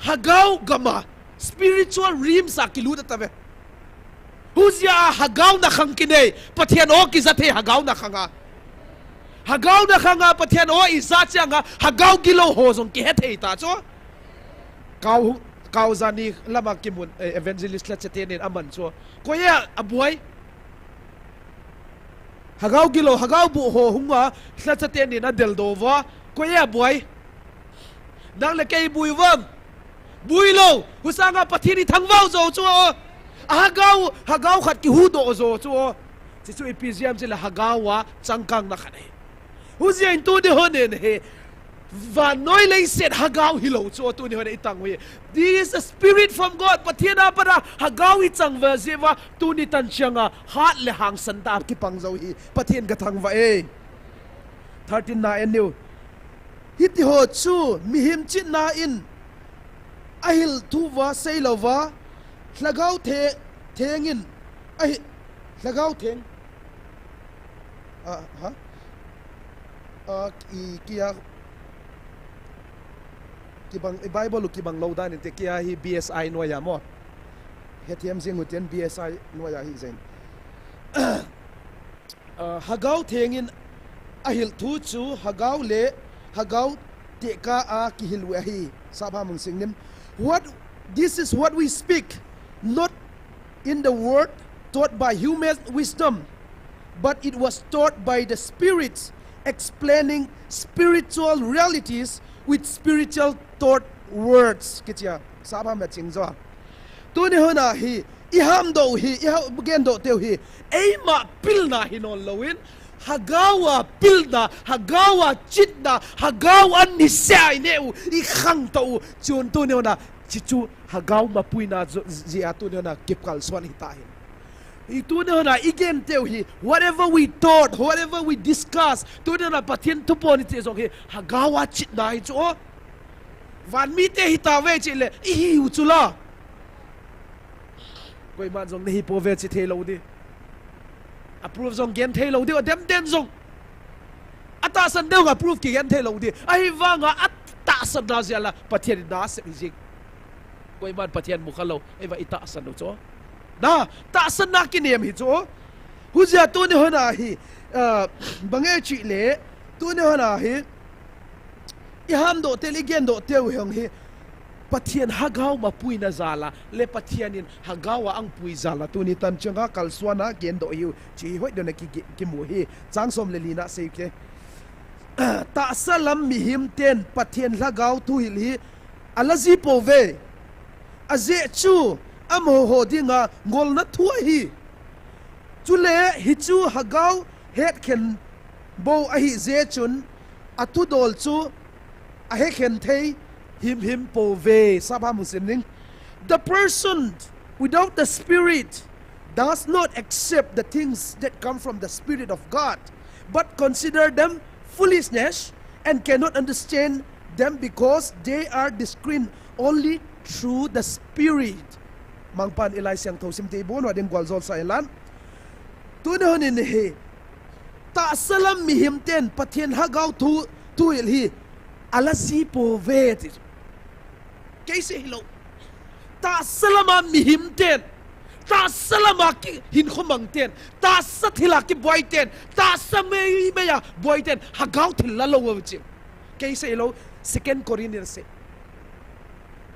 hagaw gama spiritual realms a kilu da tave huzia hagaw na khangkine pathian o ki zathe hagaw na khanga pathian o isa changa hagaw gilo ho zong ki hethe ta cho kaw zani lama kimun evangelist la chatenin aman cho ko ya abuai hagaw gilo hagaw bu ho hunga la chatenin na deldova ko ya abuai nang le kay buiwam builo husanga pathini thangwao zo chu hagaw khat ki hu do zo chu chi chu episiam chila hagawa changkang na khane huzian tu de honen he và nói lấy set hagao hilo cho tu ni hona itang we this is a spirit from God pathiana para hagao hi chang ve zewa tu ni tan changa hat le hang san ta ki pang zo hi pathian ka thang wa e 13 na en new hiti ho chu mi him chin na in ahil tu wa seilova hlagau the thengin ai hlagau theng kia kibang Bible kibang laudan inte kia hi BSI noya mo hethiam jing uten BSI noya hi zen hagau thengin ahil thu chu hagau le hagau te ka a ki hilwa hi sabha mung singnim what this is what we speak not in the word taught by human wisdom but it was taught by the spirits explaining spiritual realities with spiritual thought words kitia sabha ma chingzo tu ni hona hi iham do hi gen do teu hi eima pilna hinon lowin hagawa pilna hagawa chitna hagawa nisai neu I khang to chun tu ni hona chichu hagaw mapuina zia tu ni hona kipkal swan hitain itu na again tell he whatever we taught whatever we discuss tu na pathian tu pon ti so he hagawa chit dai cho van mi te hitawe chi le hi uchula koi man jong hi po ve chi thelo di approve jong gen thelo di dem den jong ata san deu approve ki gen thelo di ai wanga atta san da zela pathian da se ji koi man pathian mukhalo eva ita san do cho da ta san na ki nem hi cho huzia tu ni hona hi bange chi le tu ni hona hi I ham do te ligen do te hong hi pathian hagaw ma pui na zala le pathianin hagawa ang pui zala tu ni tan changa kalswana gen do yu chi hoi do na ki mu hi changsom le lina se ke ta salam mi him ten pathian hagaw tu hil hi alazi pove aze chu amo ho dinga ngol na thua hi chule hi chu hagaw het khen bo a hi ze chun atu dol chu a he khen thei him po ve sabha muslimin the person without the spirit does not accept the things that come from the spirit of God but consider them foolishness and cannot understand them because they are discerned only through the spirit mangpan ilai siang tho sim te bon wa ding gwal zol sa elan tu ne honin he ta salam mi him ten pathian hagaw tu il hi alasi po ve ti kaise hilo ta salama mi him ten ta salama ki hin khomang ten ta sathila ki boy ten ta samei me ya boy ten hagaw thil la lo wa chi kaise hilo 2 Corinthians say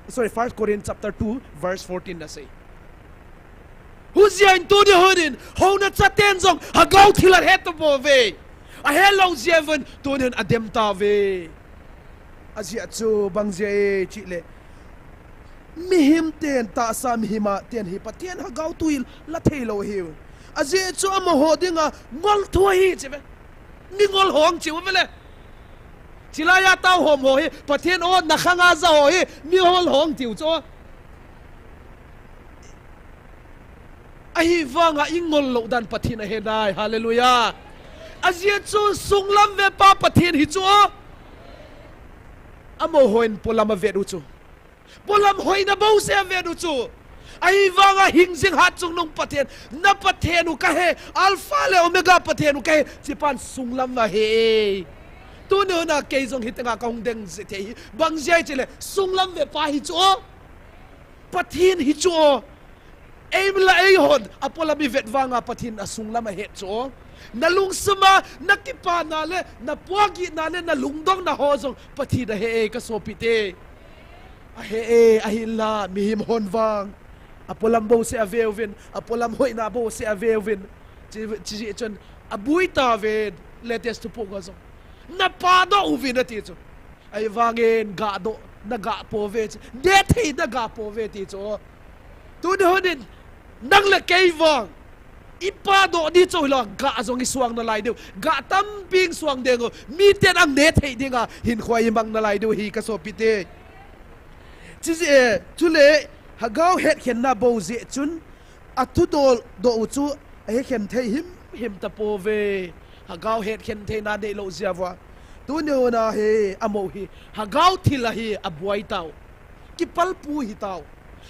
sorry 1 Corinthians chapter 2 verse 14 na say Huzian tu ni hodin ho na chaten jong hagaw thilar het bo ve a hello jeven tu nen adem ta ve azia chu bangje chi le mi him ten ta sam hima ten hi patien hagaw tuil la thelo hi azia chu am hodinga ngol thua hi chebe ni ngol hong chi wele chilaya tao hom ho hi patien o na khanga za ho hi ni hol hong tiu cho ai wanga ingol lo dan pathin a he dai hallelujah azia chu sunglam ve pa pathin hi chu amo hoin polam ve du chu polam hoina bo se ve du chu ai wanga hingjing hat chung nong pathen na pathenu ka he alpha le omega pathenu ka he chipan sunglam wa he tu no na ke jong hitanga kong deng se the bang jai chile sunglam ve pa hi chu pathin hi chu Emla ayhon apola mi vetwanga pathin asunglam a het cho nalung sama nakipa na le na puagi na le na lungdong na hozong pathina he ka sopite a he a hila mi him honwang apolam bo se avevin apolam hoina bo se avevin chi chon abuita ven latest to pogazo na pado uvina ti cho ay wangin ga do na ga po ve de thei na ga po ve ti cho tu de hodin nang le kei wang ipa do di cho lo ga zong isuang na lai deu ga tam ping suang dengo mi ten ang ne thei dinga hin khwai mang na lai deu hi ka so pite chi chule hagau het khen na bo je chun atu dol do chu he khen thei him ta po ve hagau het khen thei na de lo ziawa tu ne na he amo hi hagau thila hi abuai tau ki pal pu hi tau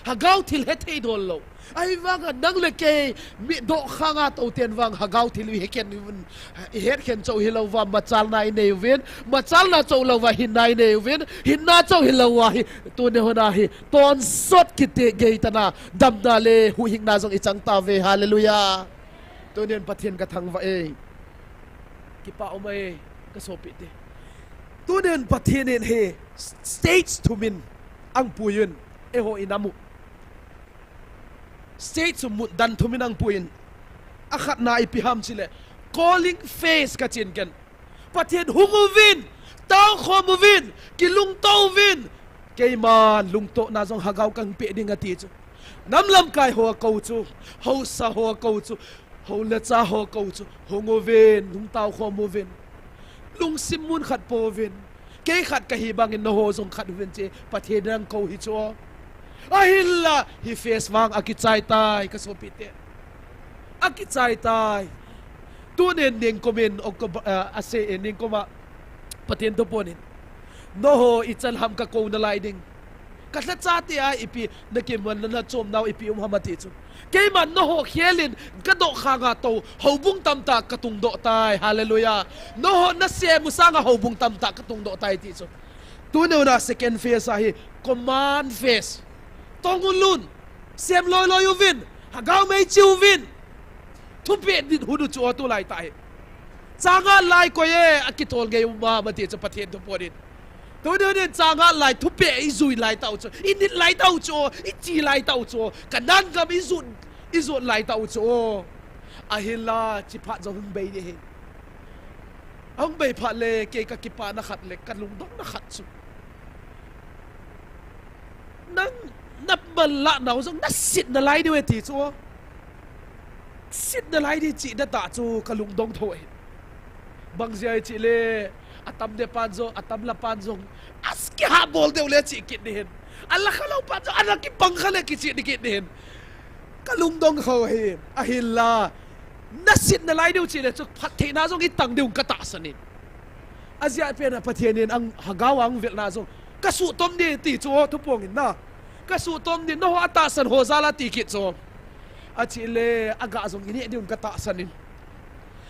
hagau thil he thei dol lo ai wanga nang le ke mi do khanga to ten wang hagau thil hi ken het ken cho hi lo wa machal nai ne ven machal na cho lo wa hin nai ne ven hin na cho hi lo wa hi tu ne hona hi ton sot kite ge tana dam da le hu hing na jong ichang ta ve hallelujah tu nen pathian ka thang wa e ki pa o mai ka so pi te tu nen pathian en he stage to min ang puyun e ho inamu state sumut dan thuminang puin akhat na ipiham chile calling face ka chin ken pathian hungovin taw khomovin kilung tawvin keiman lungto na jong hagaw kang pe ding ati chu namlam kai ho ko chu ho sa ho ko chu ho la cha ho ko chu hungovin lung taw khomovin lung simun khat povin ke khat ka hi bangin no ho jong khat vin che pathian rang ko hi chu ahilla hi face wang akichai tai ka sopite akichai tai tunen ning komen ok ase ning koma patien to ponin no ho ichal ham ka ko na lai ding katla chati a ipi nakim man na chom naw ipi hamati chu keiman no ho khelin ka do khanga to hobung tamta katung do tai hallelujah no ho na se musanga hobung tamta katung do tai ti chu tuno na second phase a hi command phase tongulun sem loy loy uvin hagaw mai chiu vin thupe dit hudu chu tu lai tai changa lai ko ye akitol ge ma mati cha pathen to podin to de changa lai thupe izui lai tau chu init lai tau chu ichi lai tau chu kanan gam izun lai tau chu ahila chi pha zo hung bei de he hung bei pha le ke ka ki pa na khat le kan lung dong na khat chu nang nắp bần lạ nào giống nát xịt na lái đi về thì chúa xịt na lái đi chị đã tạ chú cả lùng đông thôi bằng gì chị lê atam de panzo atam la panzo aski ha bol de ule chị kít đi hen Allah kalau panzo Allah ki bang khale ki chị đi kít đi hen cả lùng đông thôi ahilla nát xịt na lái đi chị lê chú phát thế na giống cái tăng điều cả tạ sân Asia pe na phát thế ang hagaw ang Việt na giống cả sụ tôm đi thì chúa thu bông na kasu tom din no ata san ho zala tikit so achile aga zong ini diun kata sanin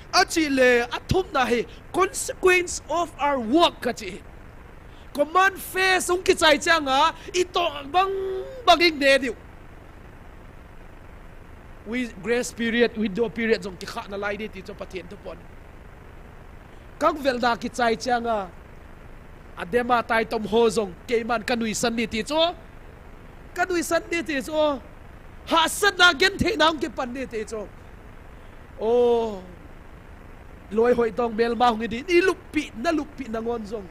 achile athum na he consequence of our work kachi command face ung ki chai changa ito bang baging ne diu we grace period window period zong ki kha na lai di ti cho pathian to pon kang velda ki chai changa adema tai tom ho zong keiman kanui san ni ti cho kadui san ni ti cho ha san na gen the nang ke pan ni ti cho o loi hoi tong bel ma hung di ni lupi na ngon zong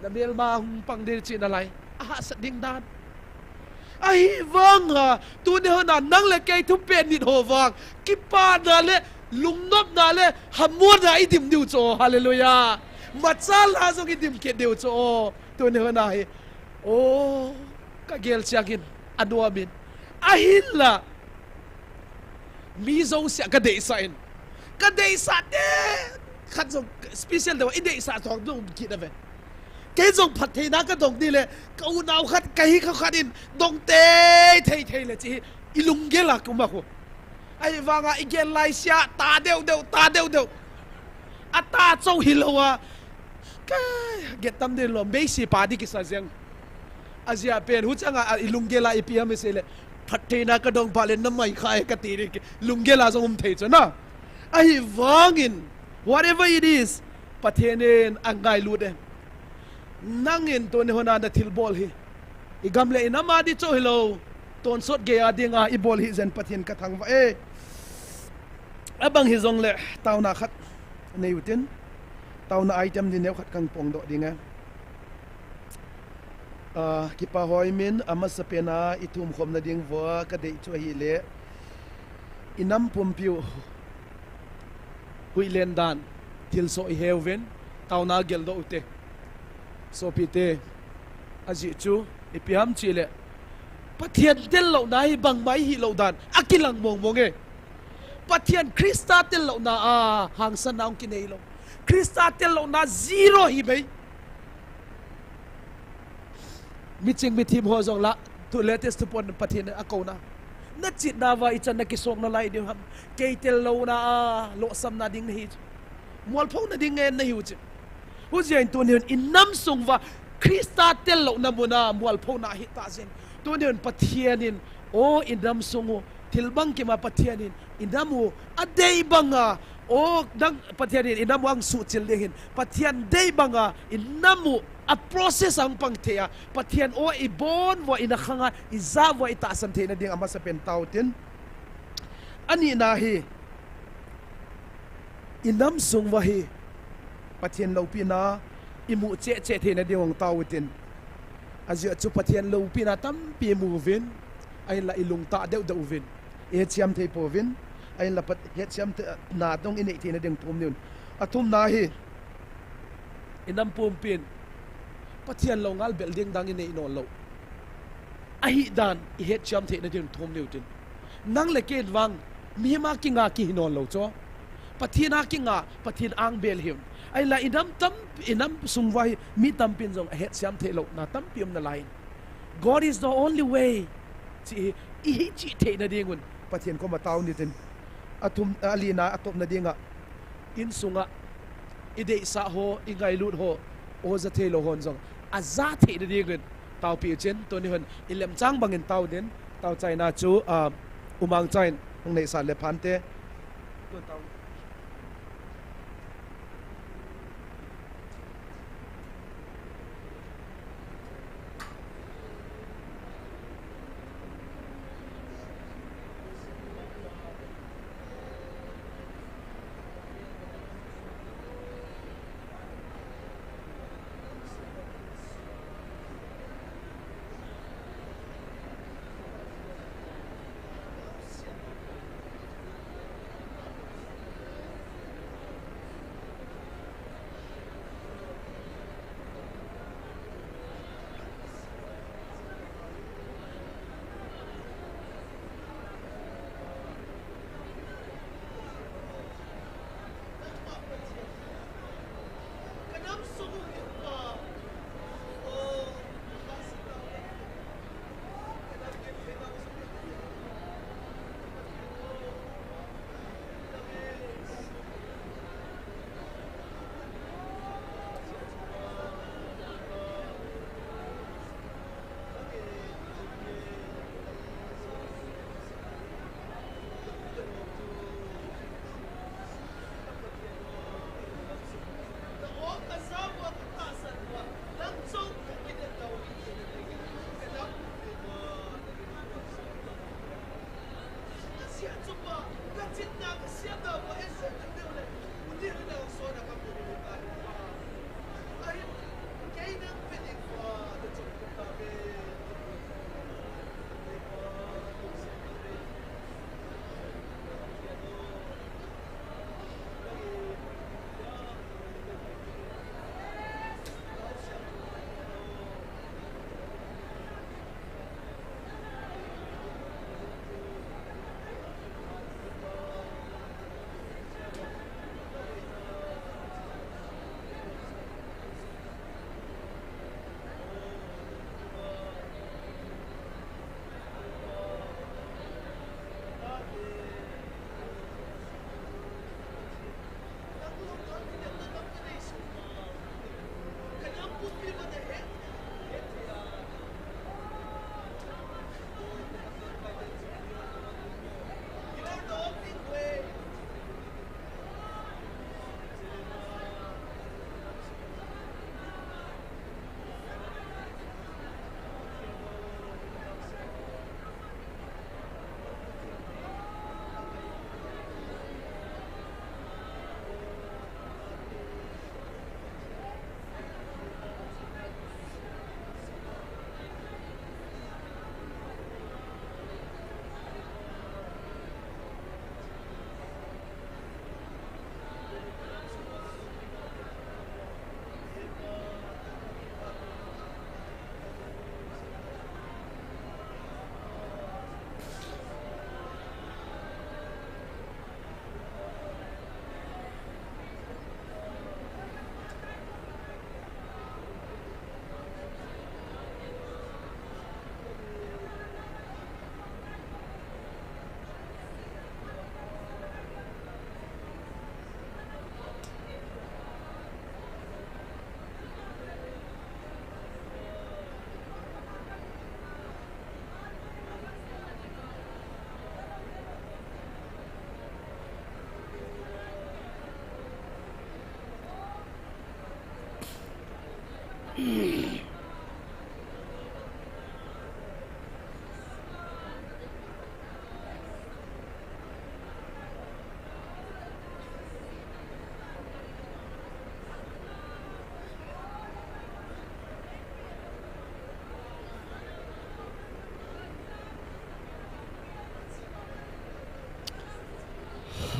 na bel ma hung pang de chi na lai a sa ding dan ai vang ha tu ne na nang le ke thu pen ni ho wang ki pa na le lung nop na le hamua na idim diu cho hallelujah machal ha zong idim ke diu cho tu ne na hi o kagel siagin anuamin ahilla mizo sia kadei sain kadei sa de khatzong special de ide sa thong dum kidave ke jong phathei na ka dong ni le kau naw khat kai kha khatin dong te thei le chi ilung gela kuma ko ai wanga igel lai sia ta deu ata chou hilowa ka getam de lo be si pa di ki sa jeng Asia pen hu changa ilungela ipiam sele phathena ka dong palen na mai khai ka ti lungela zong thei chana ai wangin whatever it is pathenen angai lude nangin to ne hona da thil bol hi igamle inama di cho hello ton sot ge adinga I bol hi zen pathen ka thang wa e abang hi zong le tauna khat nei utin tauna item di ne khat kang pong do dinga kipa hoi min ama sapena itum khom na ding wa ka dei chu hi le inam pumpiu huilen dan til so I heaven tauna gel do ute so pite aji chu ipiam chile pathian tel lo na hi bang mai hi lo dan akilang mong monge pathian krista tel lo na a hang san naung kinei lo krista tel lo na zero hi bei miching mithim ho jong la tu latest to pon pathian akona na chit na wa ichan na kisok na lai de ham keitel lo na lo sam na ding hi mol phong na ding ngen na hi uchi hu jian tu ni inam sung wa krista tel lo na muna mol phong na hi ta zen tu ni pathianin o inam sungu tilbang ki ma pathianin inamu adei banga o dang pathianin inamu ang su chil lehin pathian dei banga inamu a process ang pangthea pathian o ibon wa ina khanga iza wa ita san the na ding ama sa pen tautin ani na hi inam sung wa hi pathian lo pina imu che che the na ding tautin azia chu pathian lo pina tam pi mu vin ai la ilung ta deu deu vin e chiam the po vin ai la pat he chiam na dong ine the na ding thum nun athum na hi inam pum pin pathian lo ngal building dang ine no lo ahi dan I het cham the na din thom neutin nang le ket wang mi ma kinga ki hinon lo cho pathina kinga pathin ang bel him ai la inam tam inam sungwai mi tam pin jong het cham the lo na tam pium na line God is the only way chi I chi the na dingun pathian ko ma taw ni tin atum alina atop na dinga in sunga ide sa ho ingai lut ho o za the lo hon jong aza the de ding tau pi chen to ni hon ilem chang bangin tau den tau china chu umang chain ang nei sa le phante to tau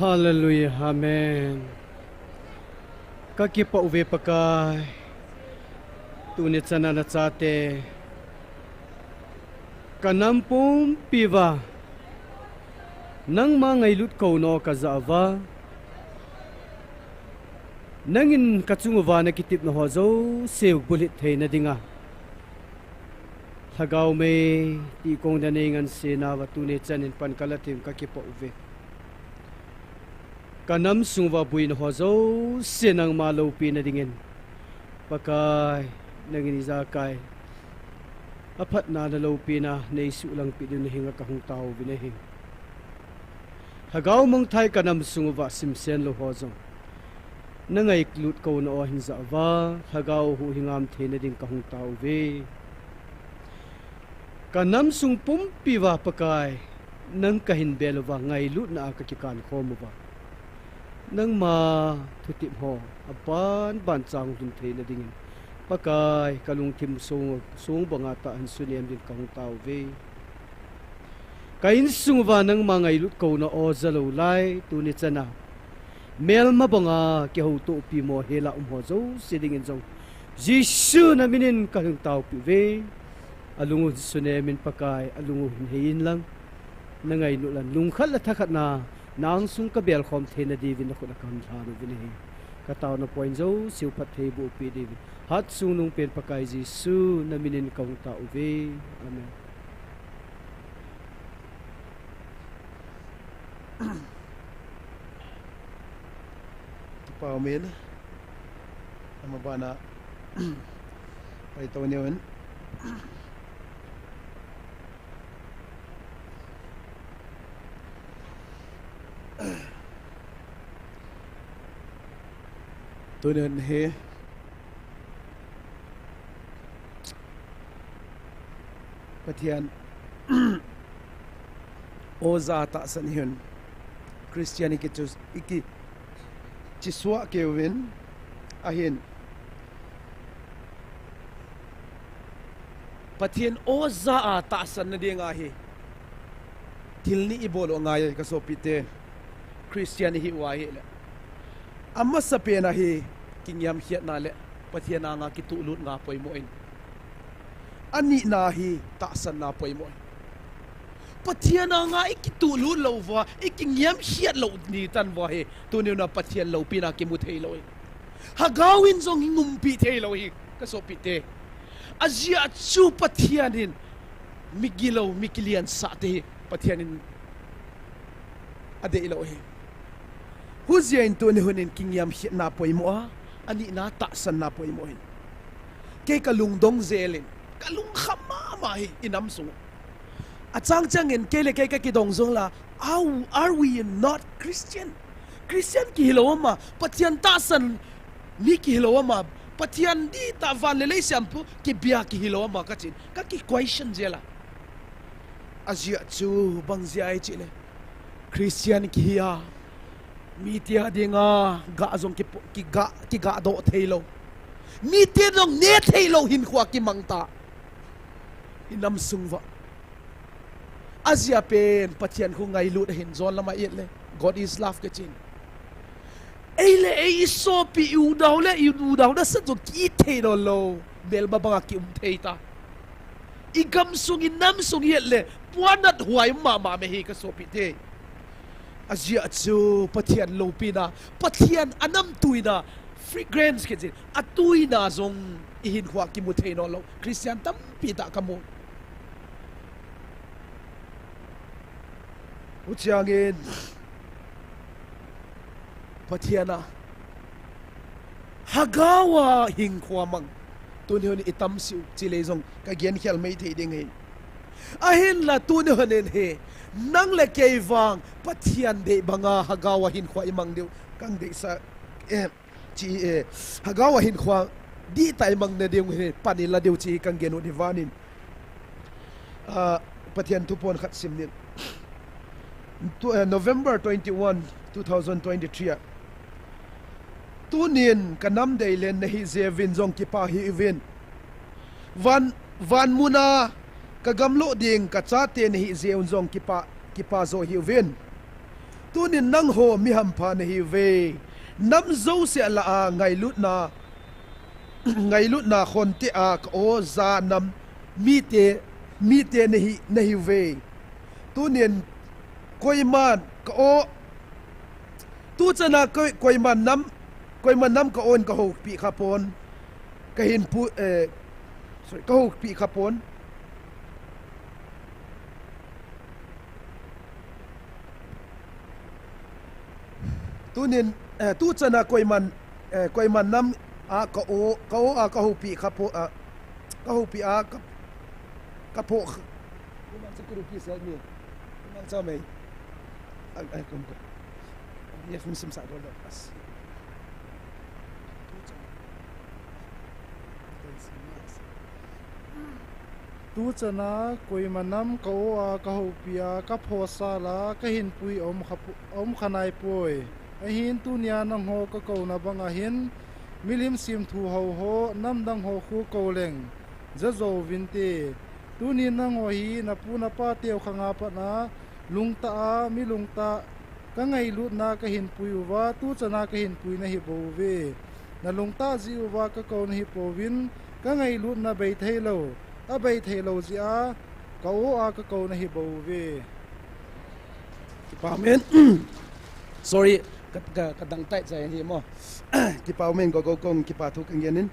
Hallelujah, Amen. Kakipa uve pakai, tunit sana na sate, kanampong piva, nang mga ilut kauno kazaava, nangin katsunguva na kitip na hozo, siyog bulit hay na dinga. Hagaw may tikong daningan sinawa tunit sanin pankalatim kakipa uve. Kanam sungwa buin hozo sinang malaw pinadingin pakai nangin izakay apat na nalaw pina na isulang pidun hinga kahong tao binahing hagaw mong tay kanam sungwa simsen lo hozo nangay klut ko na ohin za ava hagaw hu hingam tinading kahong tao ve kanam sung pumpiwa pakai nang kahinbelova ngay lut na akakikan KHOMUNNOM nang ma tutip ho apan bansang tuntay na dingin pakai kalung tim sung bangata an suniem din kahong tao ve kain sungwa nang mga ilut ko na o zalulay tunit sana mel mabanga ki ho to pi mo hela hozo sidingin zong Jisu na minin kahong tao pi ve alungod sunemin pakai alungod hin lang nangay nulan lungkhal athakat na nang sung kabel khom thena divin na khona kam thanu vini kataw na point zo siupat thebu pi divin hat sunung pen pakai Jisu na minin kahong tao ve amen. Pa amen. Ama bana ay taw niyon. Tunan he patian oza ta san hyun Christianity chus iki chiswa kevin ahin pathian oza ata san na dinga hi tilni ibolo ngaya kasopite Christianity wa hi la amma sa pena hi kingyam hiat na le pathian nga kitulut nga poy moin ani na hi ta san na poy moin pathian nga ikitulut lova ikingyam hiat lo ni tan wa hi tuniu na pathian lo pina kimuthei lo hagawin zong ngumpi thei lo hi kasopite azia chu pathianin migilo mikilian sa te pathianin ade ilo hi huzia in tuni hunin kingyam hi na poi mo ani na ta san na poi mo hin ke kalung dong zelin kalung khama ma hi inam su achang changin kele ke ki dong zong la how are we not Christian ki hiloma pathian ta san ni ki hiloma pathian di ta van le sampu ki bia ki hiloma ka chin ka ki question jela azia chu bangzia ai chile Christian ki hiya mi tia dinga ga zong ki ga do thailo mi tia dong ne thailo hin khwa ki mangta inam sungwa azia pen pathian khu ngai lu hin zon lama le God is love ka chin eile e so pi u daw da sa zo ki thailo lo bel ba banga ki theita igam sung inam sung le puanat huai ma me hi ka so pi te azia chu pathian lopina pathian anam tuina fragrance ke jin atuina zong ihin khwa ki mu theino lo Christian tam pita kamu uchangin pathiana hagawa hing khwa mang tunhon itam siu chile zong ka gen khel mei thei ding he ahin la tunhon he nang le kei wang pathian de banga hagawa hin khwa imang deu kang de sa chi hagawa hin khwa di tai mang na ding he panila deu chi kang genu divanin pathian tu pon khat sim nin November 21 2023 tunin kanam dei len na hi zevin zong ki pa hi event van muna kagamlo ding ka cha te na hi zeun zong ki pa zo hi event tunin nang ho mi ham pha na hi ve nam zo se la a ngai lut na khon te a o za nam mi te na hi ve tunin koiman ka o tu chana koiman nam ka on ka ho pi khapon ka hin pu sorry ka ho pi khapon tunin tu chana koiman nam a ka o a ka ho pi khapo a ka ho pi a ka po man sa kuru pi sa ni man sa mai ai kom ko ye fun sim sa do pas tu chana koimanam ko a ka hopia ka phosa la ka hin pui om khanai poi a hin tu nia nang ho ka ko na banga hin milim sim thu ho nam dang ho khu ko leng zazo vinti tu ni nang ho hi na pu na pa teu khanga pa na lungta a mi lungta ka ngai lu na ka hin pui wa tu chana ka hin pui na hi bo ve na lungta ji wa ka ko na hi po win ka ngai lu na bei thailo a bei thailo ji a ka o a ka ko na hi bo ve amen sorry ka dang tai chai hi mo ki pa men go kong ki pa thu kang yanin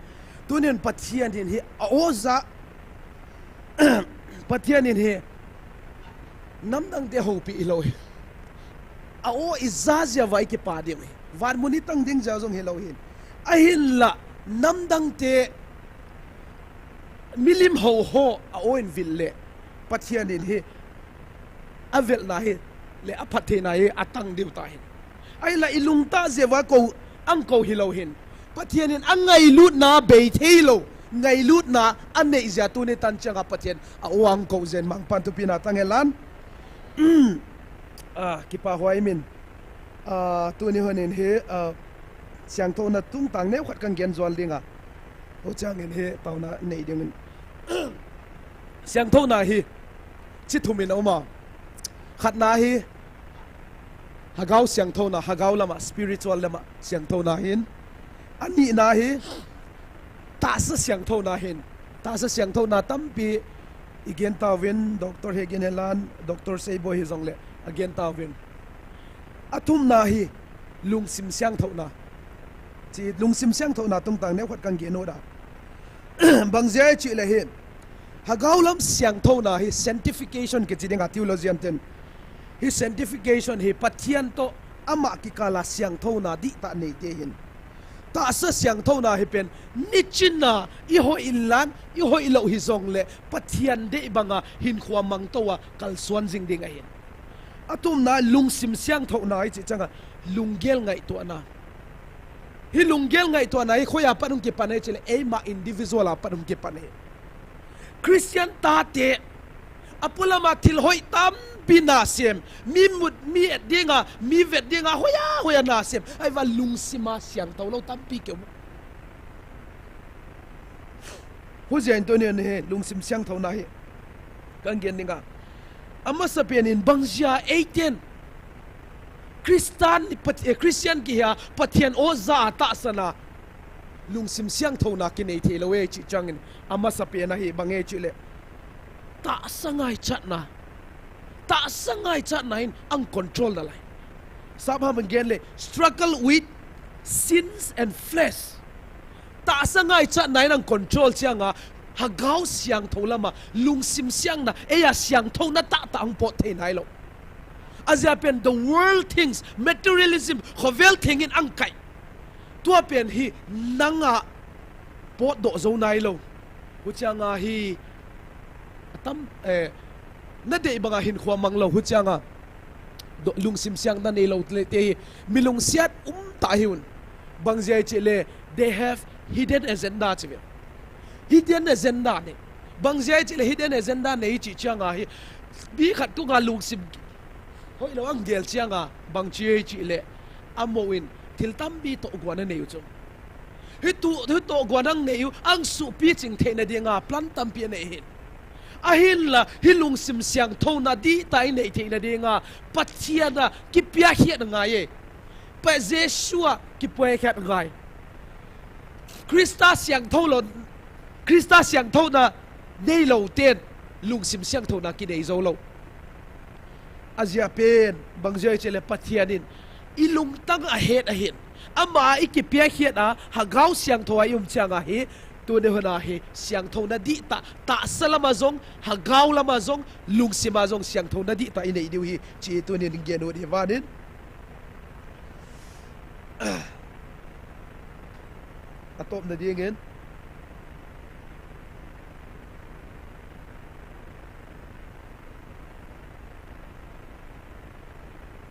tunin pathian din hi a oza pathian din hi nam dang te ho pi lo a o izazia vai ki pa dim van muni tang ding ja jong hello hin a hin la nam dang te milim ho a o in ville pathian din hi avel na hi le apathe na hi atang diu ta hin ai la ilung ta zewa ko ang ko hilo hin pathian in angai lut na be thelo ngai lut na anei za tu ne tan changa pathian a wang ko zen mang pan tu pina tangelan ki pa hoi min tu ni honin he siang tho na tung tang ne khat kang gen zol dinga ho chang in he tauna nei ding siang tho na hi chi thumin oma khat na hi hagaw siang tho na hagaw lama spiritual lama siang tho na hin ani na hi ta sa siang tho na hin ta sa siang tho na tampi igen tawin doctor hegen helan doctor seibo hi zongle again tawin atum na hi lungsim siang tho na chi lungsim siang tho na tung tang ne khat kang ge no da bangje chi le hin hagaw lam siang tho na hi sanctification ke chi dinga theology ten hi sanctification hi pathian to ama ki kala siang tho na di ta nei te hin ta sa siang tho na hi pen nichin na i ho ilan i ho ilo hi zong le pathian de banga hin khwa mang to wa kal suan jing ding a hin atum na lungsim siang tho na chi changa lunggel ngai to na hi lunggel ngai to na hi khoya panung ki panai chile e ma individual a panung ki panai Christian ta te apula ma thil hoi tam pina sem mi mut mi dinga mi vet dinga hoya na sem ai va lungsima siang to lo tam pi ke hu zen to ne he lungsim siang tho na he kang gen dinga ama sapian in bangja 18 Christian ki ha pathian o za ta sana lungsim siang tho na ki nei the lo we chi changin ama sapian na hi bange chi le ta sangai chat na in ang control da lai sabha man gen le struggle with sins and flesh ta sangai chat na in ang control chianga hagaw siang tholama lungsim siang na eya siang tho na ta ang pot the nai lo azia pen the world things materialism khovel thing in ang kai tua pen hi nanga pot do zo nai lo hu chianga hi tam na de banga hin khwa manglo hu changa lungsim siang na nei lo te milung siat ta hiun bangje chile they have hidden agenda chi hidden agenda ne bang zai chi le hidden agenda nei chi changa hi bi khat tu nga lung sim hoi lo ang gel changa bang chi le amoin thil tam bi to gwana nei chu hi to gwanang nei ang su pi ching the na dinga plan tam pi nei hin ahin la hilung sim siang thona di tai nei the na dinga pathiana ki pia hiat nga ye pa Jeshua ki pwe khat ngai Krista siang tholon Krista siang thona nei lo ten lung sim siang thona ki nei zo lo azia pen bangjai chele pathianin ilung tang a het ama ikipia hiat a hagau siang thoa yum changa hi tu ne hona hi siang thona di ta salama zong hagau lama zong lung sima zong siang thona di ta inei diu hi chi tu ne ningen o di vanin atop na di ngen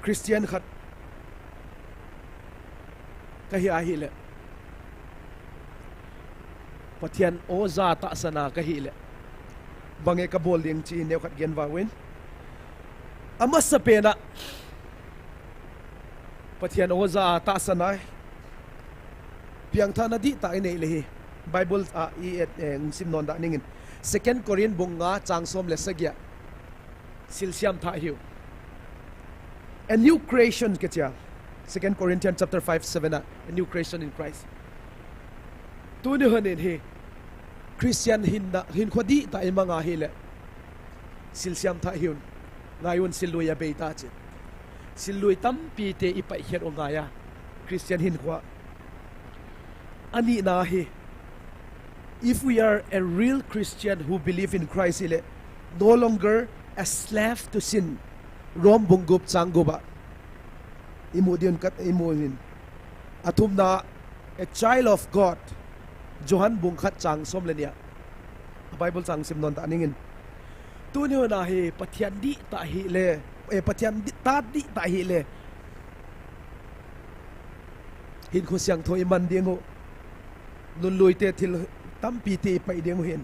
Christian khat kahi ahile pathian oza ta sana kahile bange ka bol ding chi neu khat gen wawin ama sapena pathian oza ta sana piang thana di ta nei le hi bible a sim non da ningin 2 Korean bunga changsom le sagya silsiam tha hiu a new creation ketia 2 Corinthians chapter 5:7 a new creation in Christ tu ni hanin he Christian hin khodi ta imanga hele silsiam tha hiun ngayun siluya beita che silui tam pi te ipai hiat ongaya Christian hin khwa ani na he if we are a real Christian who believe in Christ ile no longer a slave to sin rom bungup changgoba imudion kat imuhin atumna a child of God Johan bung khat chang som lenia Bible chang sim non ta ningin tu ni na he pathian di ta hi le pathian di ta di ta hi le hin khu siang thoi man ding ho nun lui te thil tam pi te pai ding hin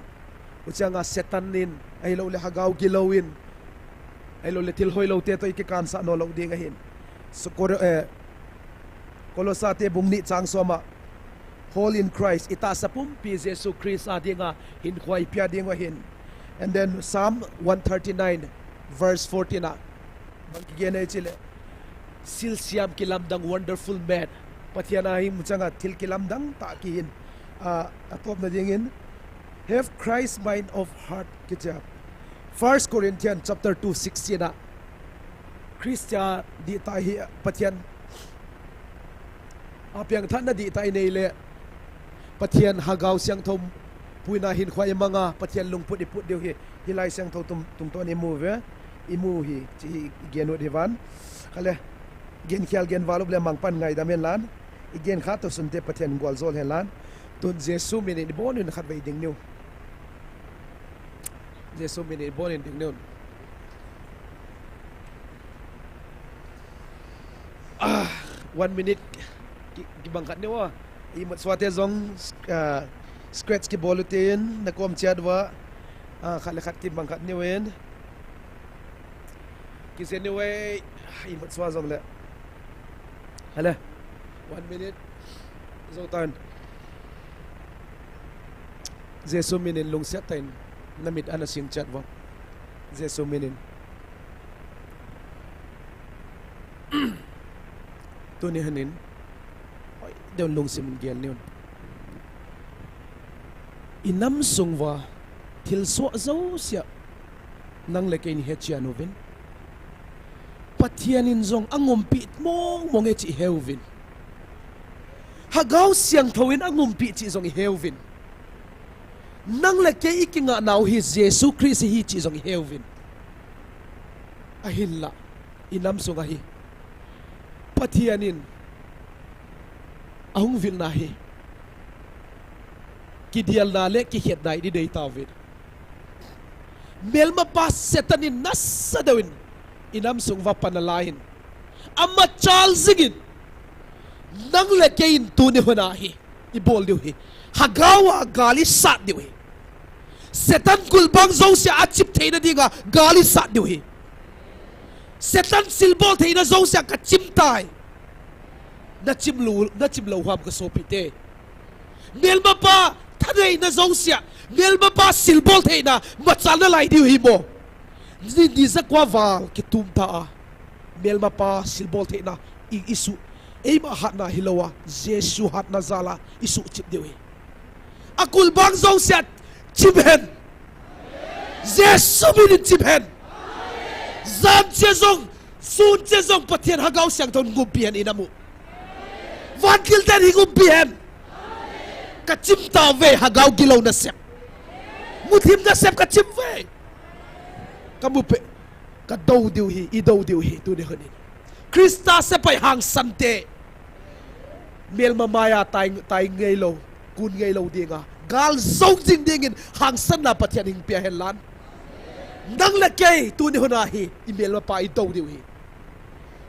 uchanga setan nin ai lo le hagau gilowin ai lo le thil hoi lo te to ik kan sa no lo ding hin so kolosate bungni chang soma whole in Christ ita sapum pi Jesu Christ adinga hin khwai pia dinga hin and then Psalm 139 verse 14 na bangigene chile silsiam kilamdang wonderful man pathiana him changa thil kilamdang ta ki hin atop na dingin have Christ mind of heart kicha 1 Corinthians chapter 2:16 na Christia di ta hi pathian apiang than na di ta nei le pathian hagau siang thom puina hin khwai manga pathian lungput iput deu hi hilai siang tho tum ton imu ve imu hi chi geno devan khale gen khial gen walub le mangpan ngai damen lan igen kha to sunte pathian gwal zol helan tun Jesu mini bonin khat bei ding new Jesu mini bonin ding new 1 minute gibangkat ni wa imot swate zong scratch ki bolutin na kom chiadwa khalakhat ki bangkat ni wen ki se ni we imot swa zong le hala 1 minute zo tan Jesu minin lung set tain namit ana sing chatwa Jesu minin tu ni hanin dew lung sim gel neun inam sungwa thil so zo sia nang le kein he chia novin pathianin zong angom pi mong e chi hewvin hagau siang thowin angom pi chi zong hewvin nang le ke ikinga naw hi Jesu Christ hi chi zong hewvin ahilla inam sunga hi pathianin ahung vil na hi ki dial na le ki het dai di dei tawin melma pas setanin nasadawin inam sung va panalain amma chal zigin nang le kein tu ni hona hi ibol diu hi hagawa gali sat diwi setan kulbang zo sia achip theina dinga gali sat diwi setan silbol theina zo sia ka chimtai na chimlo ham ka sopite melma pa thanei na zo sia melma pa silbol theina machal na lai diwi mo ni zakwa wal ki tumta melma pa silbol theina isu ema hatna hilowa jesu hatna zala isu chip dewe akul bang zo set chibhen jesu min chibhen zam chezong sun chezong pathian hagau sang ton gupian inamu van kilten hi gupian ka chimta ve hagau gilo na sep muthim na sep ka chim ve kamupe ka dou diu hi I dou diu hi tu ne hanin Krista se pai hang sante mel mamaya tai ngei lo kun ngei lo dinga gal zong jing dingin hang san na pathian hing pia helan nang la ke tu ni hona hi I mel ma pa I dou diu hi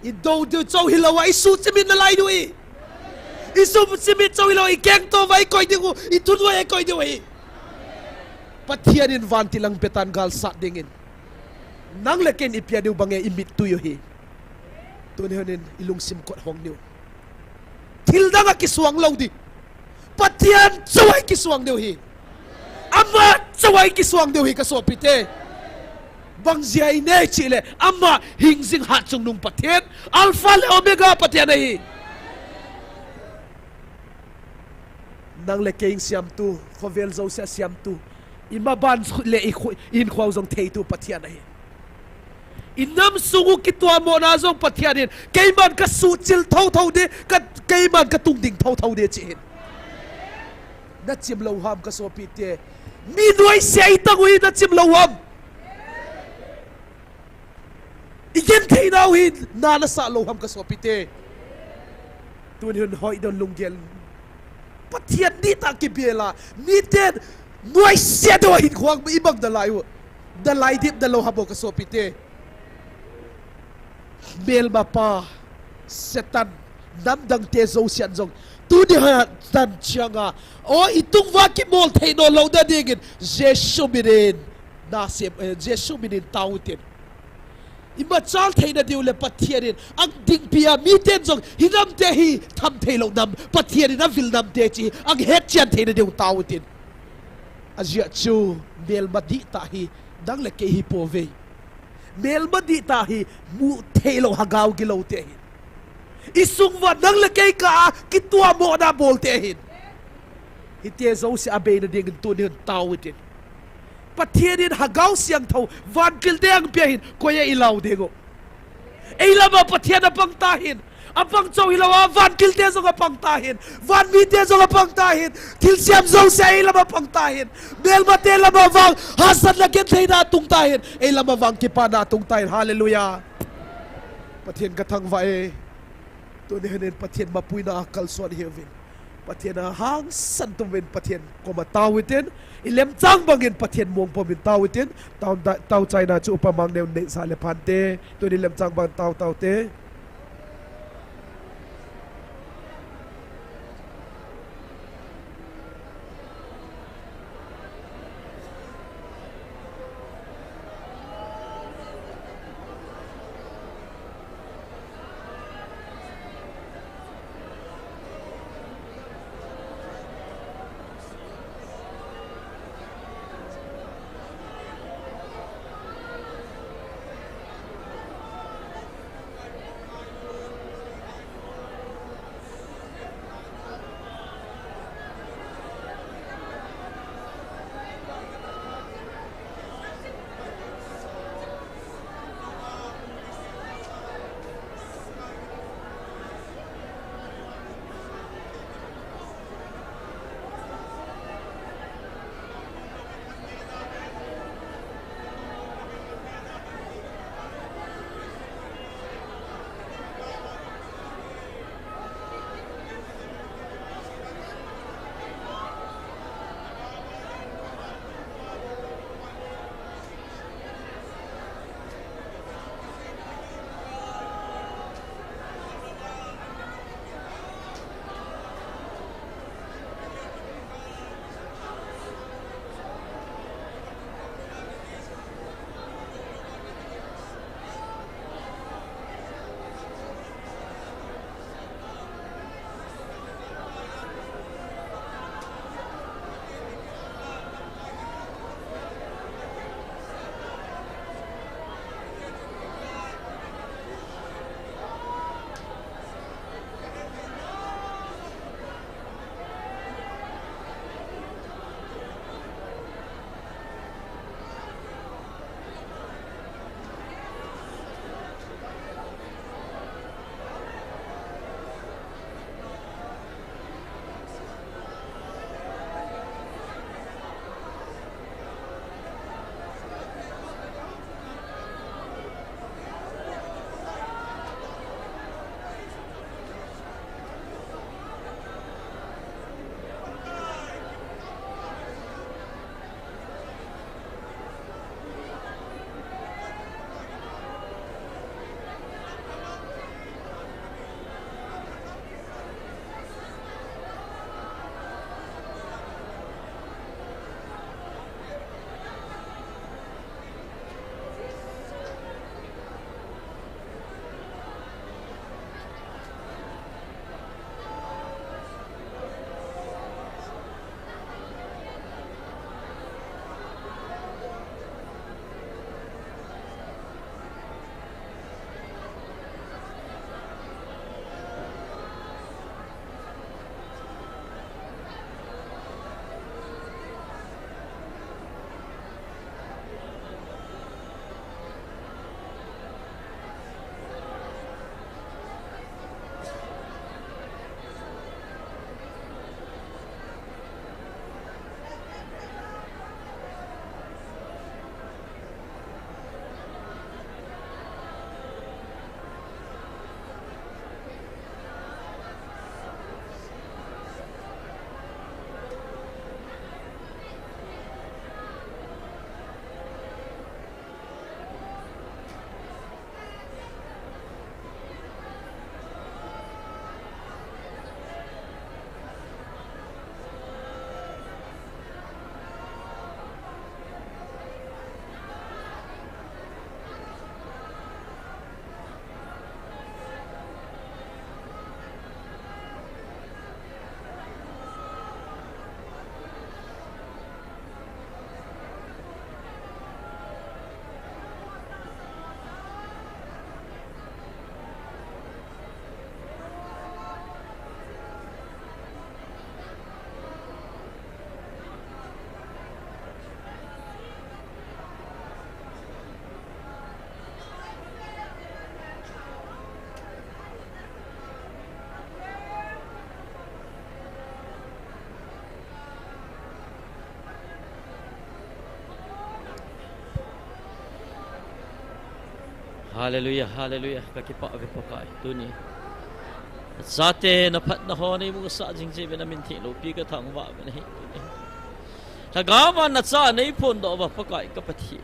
I dou diu chau hi lawa I su chimin na lai dui I su chimin chau hi lawa I keng to vai koi dingu I tun vai koi diu hi pathian in van tilang petan gal sat dingin nang la ken I pia diu bange I mit tu yo hi tu ni hanin ilung sim kot hong niu thil danga kiswang lo di pathian chawai kiswang deu hi ama chawai kiswang deu hi ka so pite bang ziai ne chile ama hingzing hat chung nung pathian alpha le omega pathian hi nang le king siam tu khovel zo sia siam tu ima ban le in khwaw zong thei tu pathian hi inam sungu kitwa mo na zong pathianin kaiman ka su chil thau de ka kaiman ka tung ding thau de chin na chim lo ham ka so pite mi noi sei tangui na chim lo ham igen thei nau hin na na sa lo ham ka so pite tun hun hoi don lunggel pathian ni ta ki bela mi ten noi se do hin khwang mi bang da lai dip da lo habo ka so pite mel ma pa setan nam dang te zo sian zong tu di ha tan chianga o itung wa ki mol thei no lo da digin jesu mirin na sem jesu mirin tautin ima chal thei na diu le pathianin ang ding pia mi ten zong hinam te hi tham thei lo nam pathianin na vil nam te chi ang het chian thei na diu tautin azia chu mel ma di ta hi dang le ke hi po ve mel ma di ta hi mu thelo hagaw gilo te hin isung wa nang la kay ka kitwa mo na bol te hin ite zo si abe na ding tu ni tawitin pathianin hagaw siang tho van kil te ang pia hin koya ilaw dego eilama pathian apang tahin apang chow hilawa van kil te zo apang tahin van mi te zo apang tahin til siam zo se eilama apang tahin mel ma te lama wang hasan la ken thei na tung tahin eilama wang ki pa na tung tahin hallelujah pathian ka thang vai tu ne hanen pathian mapui na akal son hevin pathian hang san tum wen pathian ko ma tawiten ilem chang bangin pathian mong pomin tawiten taw china chu upamang ne ne sa le phante tu ni lem chang bang taw te Hallelujah, hallelujah. Kakipa ave pakai tuni. Sate na phat na ho nei mu sa jing je bena min thi lo pi ka thang wa bena hi. Thagawa na cha nei phon do wa pakai ka pathi.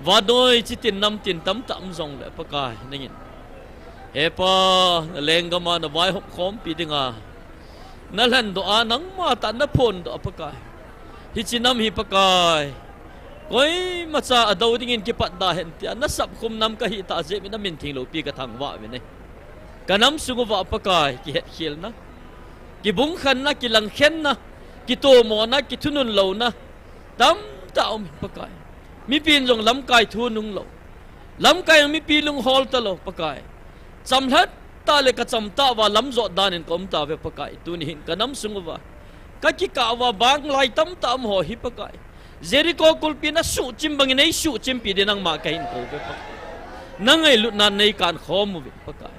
Wa doi chi tin nam tin tam tam zong le pakai ningin. He pa lenga ma na vai hop khom pi dinga. Na lan do anang ma ta na phon do pakai. Hi chi nam hi pakai. Koi macha adau dingin ki pat da hen ti na sap khum nam ka hi ta je bena min thi lo pi ka thang wa bena. Kanam sungu wa pakai ki het khil na. Ki bung khan na ki lang khen na. Ki to mo na ki thunun lo na. Tam ta om pakai. Mi pin jong lam kai thu nung lo. Lam kai mi pi lung hol ta lo pakai. Cham hat ta le ka cham ta wa lam zo dan in kom ta ve pakai tu ni hin kanam sungu wa. Ka ki ka wa bang lai tam tam ho hi pakai. Jericho kulpina su chim bang nei su chim pi de nang ma ka hin ko ve pakai. Nangai lut nan nei kan khom ve pakai.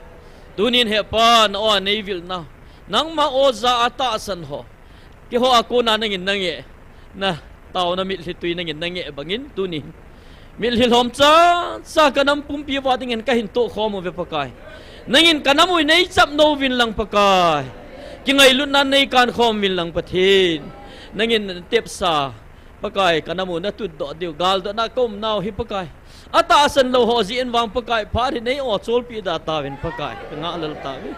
Tu nin he pa na o nei vil na. Nang ma o za ata san ho. Ki ho ako na nangin nange na tao na mit litui nangin nange bangin tuni mil hilom cha kanam pumpi wa dingin ka hin to khom ve pakai nangin kanam ui nei chap no vin lang pakai ki ngai lut nan nei kan khom min lang pathin nangin tep sa pakai kanam na tu do diu gal do na kom naw hi pakai ata san lo ho ji en wang pakai phari nei o chol pi da ta vin pakai nga lal ta vi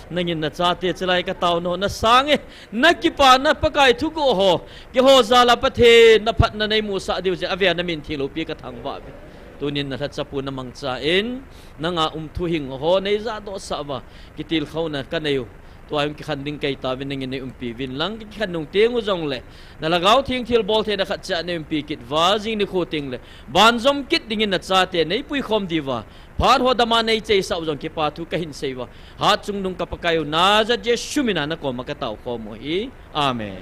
nangin na chate chalai ka taw no na sange na kipa na pakai thu ko ho ki ho zala pathe na phat na nei mu sa diu je avia na min thilo pi ka thang wa be tunin na that chapu na mang cha in nanga thu hing ho nei za do sa wa kitil khau na ka nei to ayum ki khan ding kai ta bin nangin nei pi vin lang ki khan nung teng u jong le na lagaw thing thil bol the na khat cha nei pi kit wa jing ni kho ting le ban zom kit dingin na cha te nei pui khom diwa Phar ho dama nei chei sa jong ki pa thu ka hin seiwa ha chung nung ka pakayo na za je shumina na ko makataw ko mo hi amen.